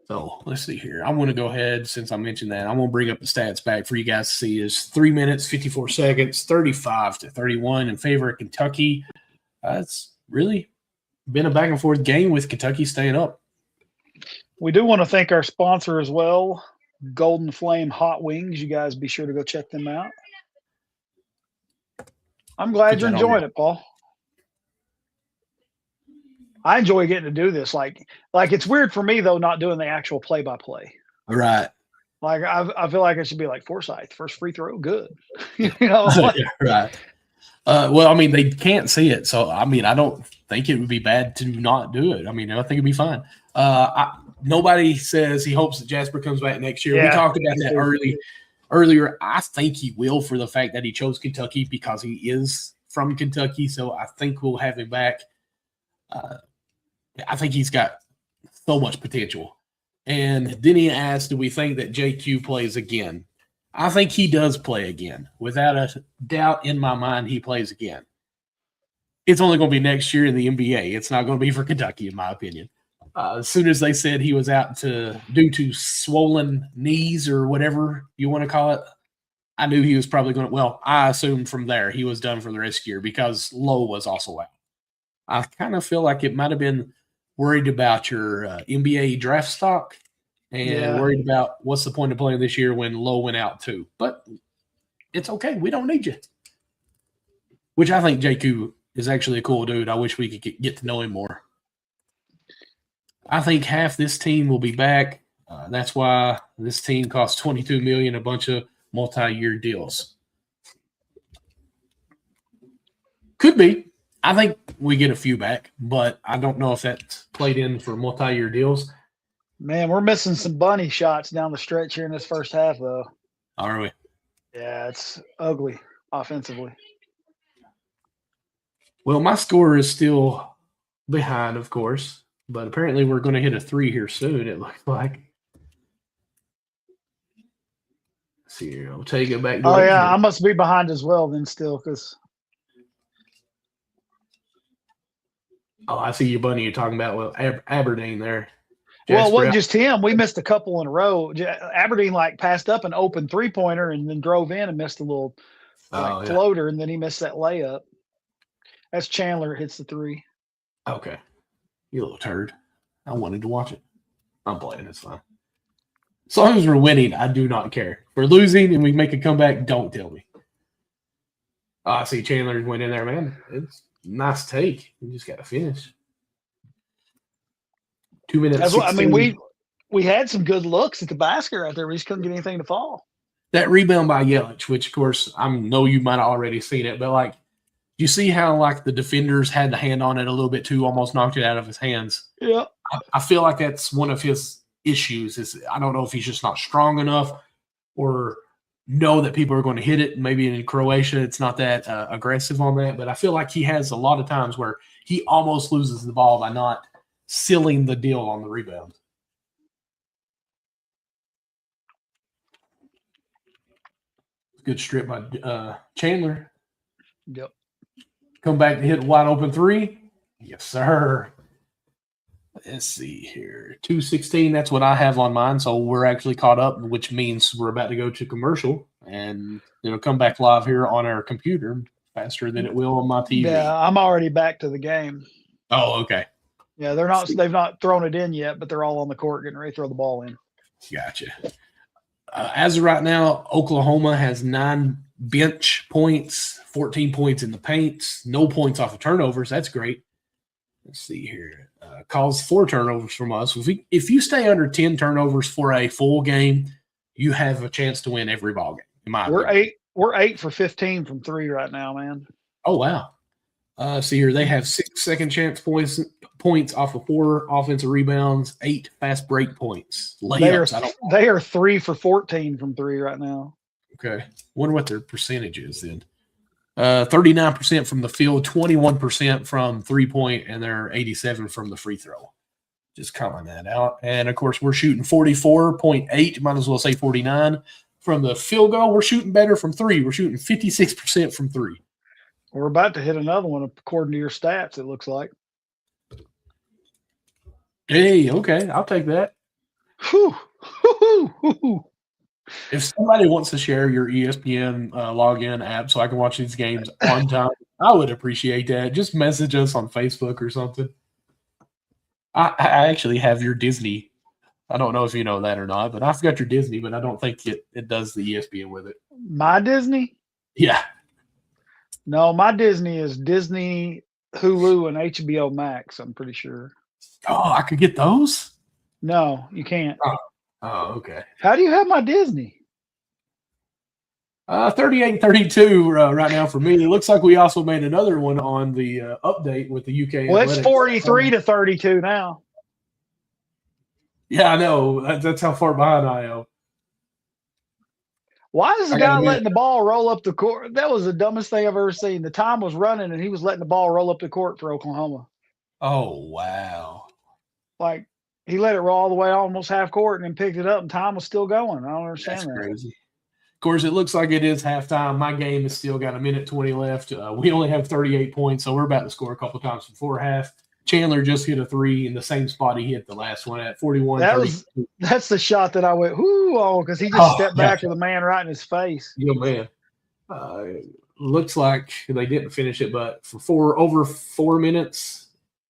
So let's see here. I'm going to go ahead, since I mentioned that, I'm going to bring up the stats back for you guys to see. Is 3 minutes, 54 seconds, 35-31 in favor of Kentucky. It's really been a back and forth game with Kentucky staying up. We do want to thank our sponsor as well, Golden Flame Hot Wings. You guys be sure to go check them out. I'm glad you're enjoying it, Paul. I enjoy getting to do this. Like it's weird for me though, not doing the actual play-by-play. Right. Like I feel like I should be like Forsyth, first free throw, good. You know. Yeah, right. Well, I mean, they can't see it, so I mean, I don't think it would be bad to not do it. I mean, I think it'd be fine. Nobody says he hopes that Jasper comes back next year. We talked about that earlier. I think he will, for the fact that he chose Kentucky because he is from Kentucky. So I think we'll have him back. I think he's got so much potential. And then he asked, do we think that JQ plays again? I think he does play again. Without a doubt in my mind, he plays again. It's only going to be next year in the NBA. It's not going to be for Kentucky, in my opinion. As soon as they said he was out due to swollen knees or whatever you want to call it, I knew he was probably going to – well, I assumed from there he was done for the rest of the year because Lowe was also out. I kind of feel like it might have been worried about your NBA draft stock and worried about what's the point of playing this year when Lowe went out too. But it's okay. We don't need you. Which I think JQ is actually a cool dude. I wish we could get to know him more. I think half this team will be back. That's why this team costs $22 million, a bunch of multi-year deals. Could be. I think we get a few back, but I don't know if that's played in for multi-year deals. Man, we're missing some bunny shots down the stretch here in this first half, though. Are we? Yeah, it's ugly offensively. Well, my score is still behind, of course. But apparently we're going to hit a 3 here soon, it looks like. Let's see here. I'll take it back. Oh, yeah. I must be behind as well then still because. Oh, I see your bunny you're talking about. Well, Aberdeen there. Well, it wasn't just him. We missed a couple in a row. Aberdeen, passed up an open three-pointer and then drove in and missed a little floater, and then he missed that layup. That's Chandler hits the 3. Okay. You little turd. I wanted to watch it. I'm playing. It's fine. As long as we're winning, I do not care. If we're losing and we make a comeback, don't tell me. Oh, I see Chandler went in there, man. It's a nice take. You just got to finish. 2 minutes. I mean, we had some good looks at the basket right there. We just couldn't get anything to fall. That rebound by Yelich, which, of course, I know you might have already seen it, but, you see how the defenders had the hand on it a little bit too, almost knocked it out of his hands. Yeah. I feel like that's one of his issues. Is I don't know if he's just not strong enough or know that people are going to hit it. Maybe in Croatia it's not that aggressive on that, but I feel like he has a lot of times where he almost loses the ball by not sealing the deal on the rebound. Good strip by Chandler. Yep. Come back to hit a wide open 3. Yes, sir. Let's see here. 2:16. That's what I have on mine. So we're actually caught up, which means we're about to go to commercial and it'll come back live here on our computer faster than it will on my TV. Yeah, I'm already back to the game. Oh, okay. Yeah, they've not thrown it in yet, but they're all on the court getting ready to throw the ball in. Gotcha. As of right now, Oklahoma has 9 bench points, 14 points in the paint, no points off of turnovers. That's great. Let's see here. Caused 4 turnovers from us. If you stay under 10 turnovers for a full game, you have a chance to win every ball game. In my opinion. We're 8 for 15 from 3 right now, man. Oh wow. See here, they have 6 second chance points off of 4 offensive rebounds, 8 fast break points. Layups. They are 3 for 14 from 3 right now. Okay. Wonder what their percentage is then. 39% from the field, 21% from 3-point, and they're 87 from the free throw. Just calling that out. And of course, we're shooting 44.8, might as well say 49 from the field goal. We're shooting better from 3. We're shooting 56% from 3. We're about to hit another one according to your stats, it looks like. Hey, okay, I'll take that. Whew. If somebody wants to share your ESPN login app so I can watch these games on time, I would appreciate that. Just message us on Facebook or something. I actually have your Disney. I don't know if you know that or not, but I've got your Disney, but I don't think it does the ESPN with it. My Disney? Yeah. No, my Disney is Disney, Hulu, and HBO Max, I'm pretty sure. Oh, I could get those? No, you can't. Oh, okay. How do you have my Disney? 38-32 right now for me. It looks like we also made another one on the update with the UK. Well, it's 43-32 now. Yeah, I know. That's how far behind I am. Why is the guy letting the ball roll up the court? That was the dumbest thing I've ever seen. The time was running, and he was letting the ball roll up the court for Oklahoma. Oh, wow. Like, he let it roll all the way almost half court and then picked it up, and time was still going. I don't understand that. That's crazy. Of course, it looks like it is halftime. My game has still got 1:20 left. We only have 38 points, so we're about to score a couple times before half. Chandler just hit a 3 in the same spot he hit the last one at 41. That's the shot that I went, whoo, oh, because he just stepped back with the man right in his face. Yo, man. Looks like they didn't finish it, but for over 4 minutes,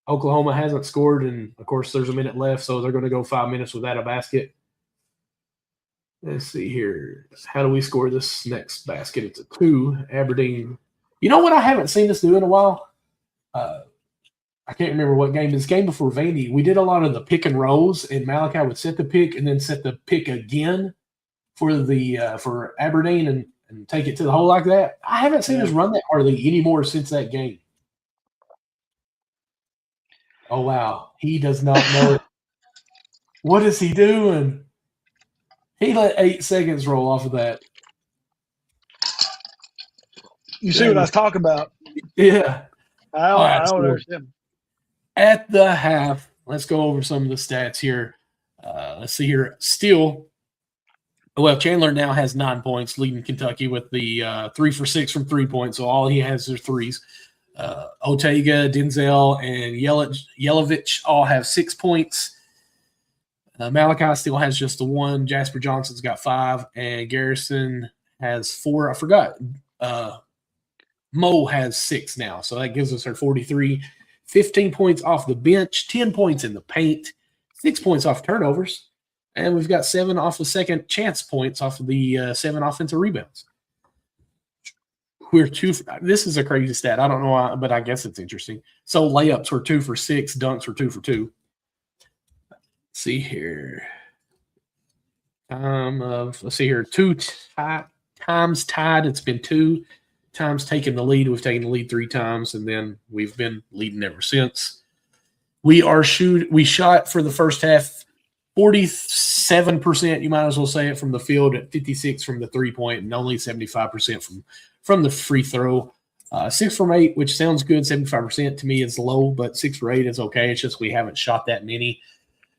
Oklahoma hasn't scored, and, of course, there's a minute left, so they're going to go 5 minutes without a basket. Let's see here. How do we score this next basket? It's a 2. Aberdeen. You know what I haven't seen us do in a while? I can't remember what game. This game before Vandy, we did a lot of the pick and rolls, and Malachi would set the pick and then set the pick again for Aberdeen and take it to the hole like that. I haven't seen us run that hardly anymore since that game. Oh, wow. He does not know it. What is he doing? He let 8 seconds roll off of that. You see what I was talking about? Yeah. I don't understand. At the half, let's go over some of the stats here. Let's see here. Still, Chandler now has 9 points, leading Kentucky with the 3 for 6 from 3 points. So all he has are threes. Otega, Denzel, and Yelovich all have 6 points. Malachi still has just the 1. Jasper Johnson's got 5, and Garrison has 4. I forgot. Mo has 6 now, so that gives us our 43. 15 points off the bench, 10 points in the paint, 6 points off turnovers, and we've got 7 off the second chance points off of the 7 offensive rebounds. This is a crazy stat. I don't know why, but I guess it's interesting. So layups were 2 for 6, dunks were 2 for 2. Let's see here. Let's see here. 2 times tied. It's been 2 times taking the lead. We've taken the lead 3 times, and then we've been leading ever since. We shot for the first half 47%, you might as well say it, from the field, at 56 from the 3-point, and only 75% from the free throw. 6 from 8, which sounds good. 75% to me is low, but 6 for 8 is okay. It's just we haven't shot that many.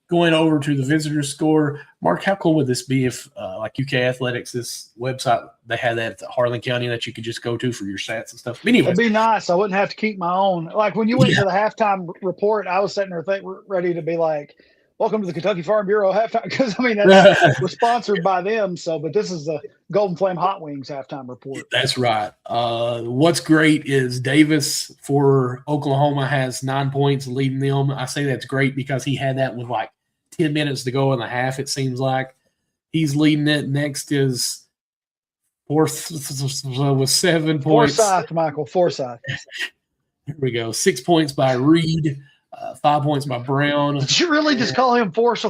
Going over to the visitor score, Mark, how cool would this be if, like UK Athletics, this website, they had that at Harlan County that you could just go to for your stats and stuff? Anyway, it'd be nice. I wouldn't have to keep my own. Like when you went to the halftime report, I was sitting there ready to be like, "Welcome to the Kentucky Farm Bureau halftime," because I mean we're sponsored by them. So, but this is the Golden Flame Hot Wings halftime report. That's right. What's great is Davis for Oklahoma has 9 points, leading them. I say that's great because he had that with like 10 minutes to go in the half, it seems like. He's leading it. Next is fourth with 7 points. Forsyth, Michael. Forsyth. Here we go. 6 points by Reed. 5 points by Brown. Did you really just call him Force?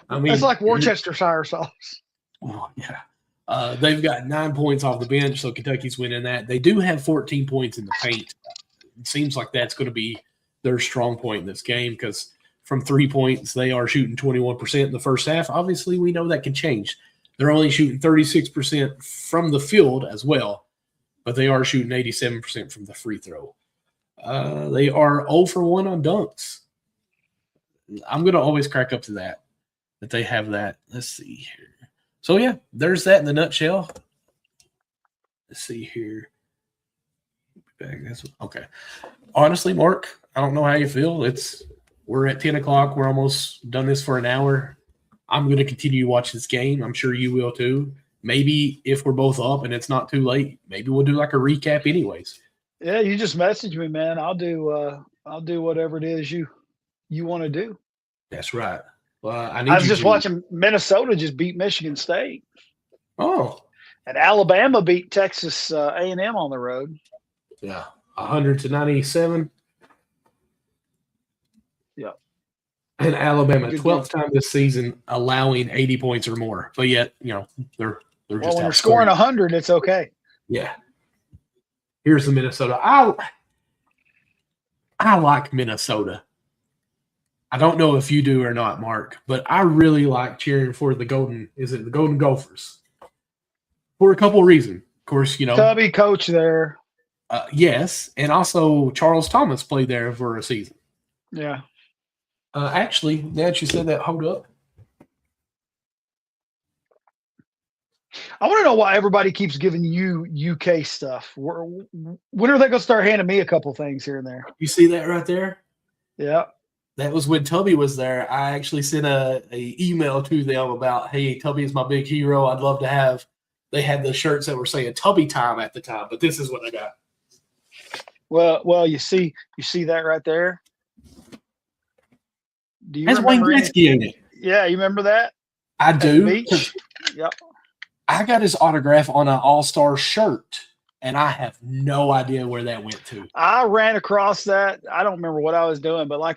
I mean, it's like Worcestershire sauce. Oh, yeah. They've got 9 points off the bench, so Kentucky's winning that. They do have 14 points in the paint. It seems like that's going to be their strong point in this game because from 3 points, they are shooting 21% in the first half. Obviously, we know that can change. They're only shooting 36% from the field as well, but they are shooting 87% from the free throw. They are 0 for 1 on dunks. I'm going to always crack up to that they have that. Let's see here. So, yeah, there's that in the nutshell. Let's see here. Okay. Honestly, Mark, I don't know how you feel. We're at 10 o'clock. We're almost done this for an hour. I'm going to continue to watch this game. I'm sure you will too. Maybe if we're both up and it's not too late, maybe we'll do like a recap anyways. Yeah, you just message me, man. I'll do whatever it is you want to do. That's right. Well, I was just watching Minnesota just beat Michigan State. Oh. And Alabama beat Texas A&M on the road. Yeah, 100-97. Yeah. And Alabama, 12th time this season, allowing 80 points or more. But yet, they're just when you're scoring 100, it's okay. Yeah. Here's the Minnesota. I like Minnesota. I don't know if you do or not, Mark, but I really like cheering for the Golden Gophers for a couple of reasons. Of course, Tubby coach there. Yes, and also Charles Thomas played there for a season. Yeah. Actually, now that you said that, hold up. I want to know why everybody keeps giving you UK stuff. When are they going to start handing me a couple things here and there? You see that right there? Yeah. That was when Tubby was there. I actually sent a email to them about, hey, Tubby is my big hero. I'd love to have. They had the shirts that were saying Tubby time at the time, but this is what I got. Well, you see that right there. Do you That's Wayne Gretzky in it. Yeah, you remember that? I do. Yep. I got his autograph on an All-Star shirt, and I have no idea where that went to. I ran across that. I don't remember what I was doing, but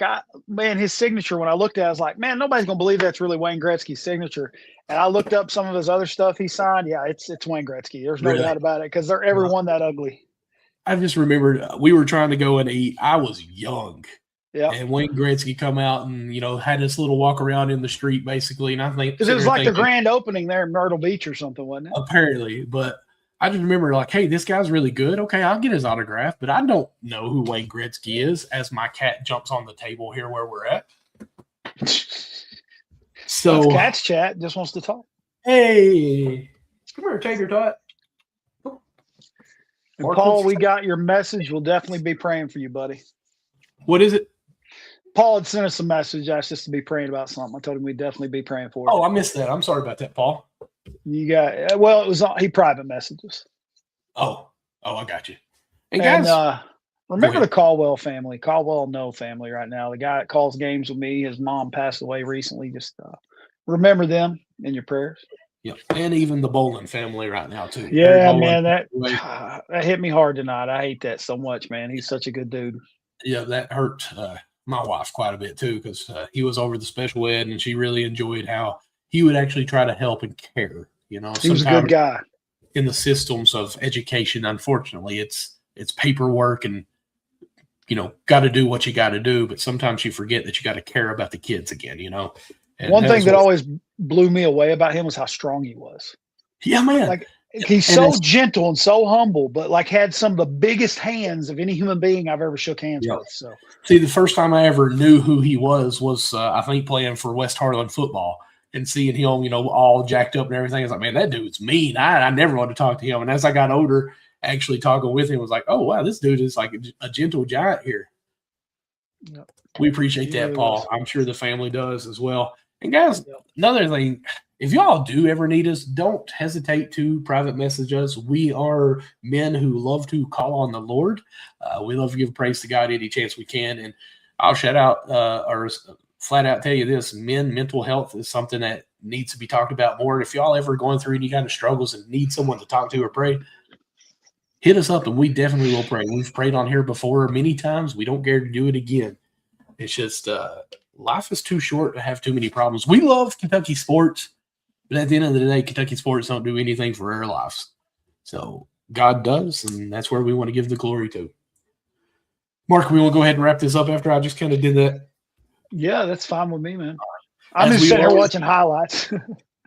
his signature, when I looked at it, I was like, man, nobody's going to believe that's really Wayne Gretzky's signature. And I looked up some of his other stuff he signed. Yeah, it's Wayne Gretzky. There's no doubt about it because they're everyone that ugly. I just remembered we were trying to go and eat. I was young. Yeah. And Wayne Gretzky come out and, had this little walk around in the street, basically. And I think – because it was like the grand opening there in Myrtle Beach or something, wasn't it? Apparently. But I just remember hey, this guy's really good. Okay, I'll get his autograph. But I don't know who Wayne Gretzky is as my cat jumps on the table here where we're at. So that's Cat's chat. Just wants to talk. Hey. Come here, take your tot. And Paul, we got your message. We'll definitely be praying for you, buddy. What is it? Paul had sent us a message, asked us to be praying about something. I told him we'd definitely be praying for you. Oh, I missed that. I'm sorry about that, Paul. It was he private messages. Oh, I got you. And guys, remember the Caldwell family, Caldwell No family right now. The guy that calls games with me, his mom passed away recently. Just remember them in your prayers. Yeah, and even the Bolin family right now too. Yeah, man, that hit me hard tonight. I hate that so much, man. He's such a good dude. Yeah, that hurt my wife quite a bit too because he was over the special ed and she really enjoyed how he would actually try to help and care. He was a good guy. In the systems of education, unfortunately, it's paperwork and got to do what you got to do. But sometimes you forget that you got to care about the kids again. And one thing that always blew me away about him was how strong he was. Yeah, man. He's so gentle and so humble, but had some of the biggest hands of any human being I've ever shook hands with. So, see, the first time I ever knew who he was I think playing for West Harlan football and seeing him, all jacked up and everything. I was like, man, that dude's mean. I never wanted to talk to him. And as I got older, actually talking with him, was like, oh wow, this dude is like a gentle giant here. Yep. We appreciate that, Paul. I'm sure the family does as well. And guys, another thing. If y'all do ever need us, don't hesitate to private message us. We are men who love to call on the Lord. We love to give praise to God any chance we can. And I'll shout out or flat out tell you this, mental health is something that needs to be talked about more. And if y'all ever going through any kind of struggles and need someone to talk to or pray, hit us up and we definitely will pray. We've prayed on here before many times. We don't care to do it again. It's just life is too short to have too many problems. We love Kentucky sports, but at the end of the day, Kentucky sports don't do anything for our lives. So God does, and that's where we want to give the glory to. Mark, we will go ahead and wrap this up after I just kind of did that. Yeah, that's fine with me, man. I'm just sitting here watching highlights.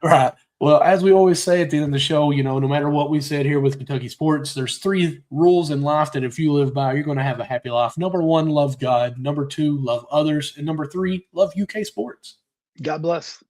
Right. Well, as we always say at the end of the show, no matter what we said here with Kentucky sports, there's 3 rules in life that if you live by, you're going to have a happy life. Number 1, love God. Number 2, love others. And number 3, love UK sports. God bless.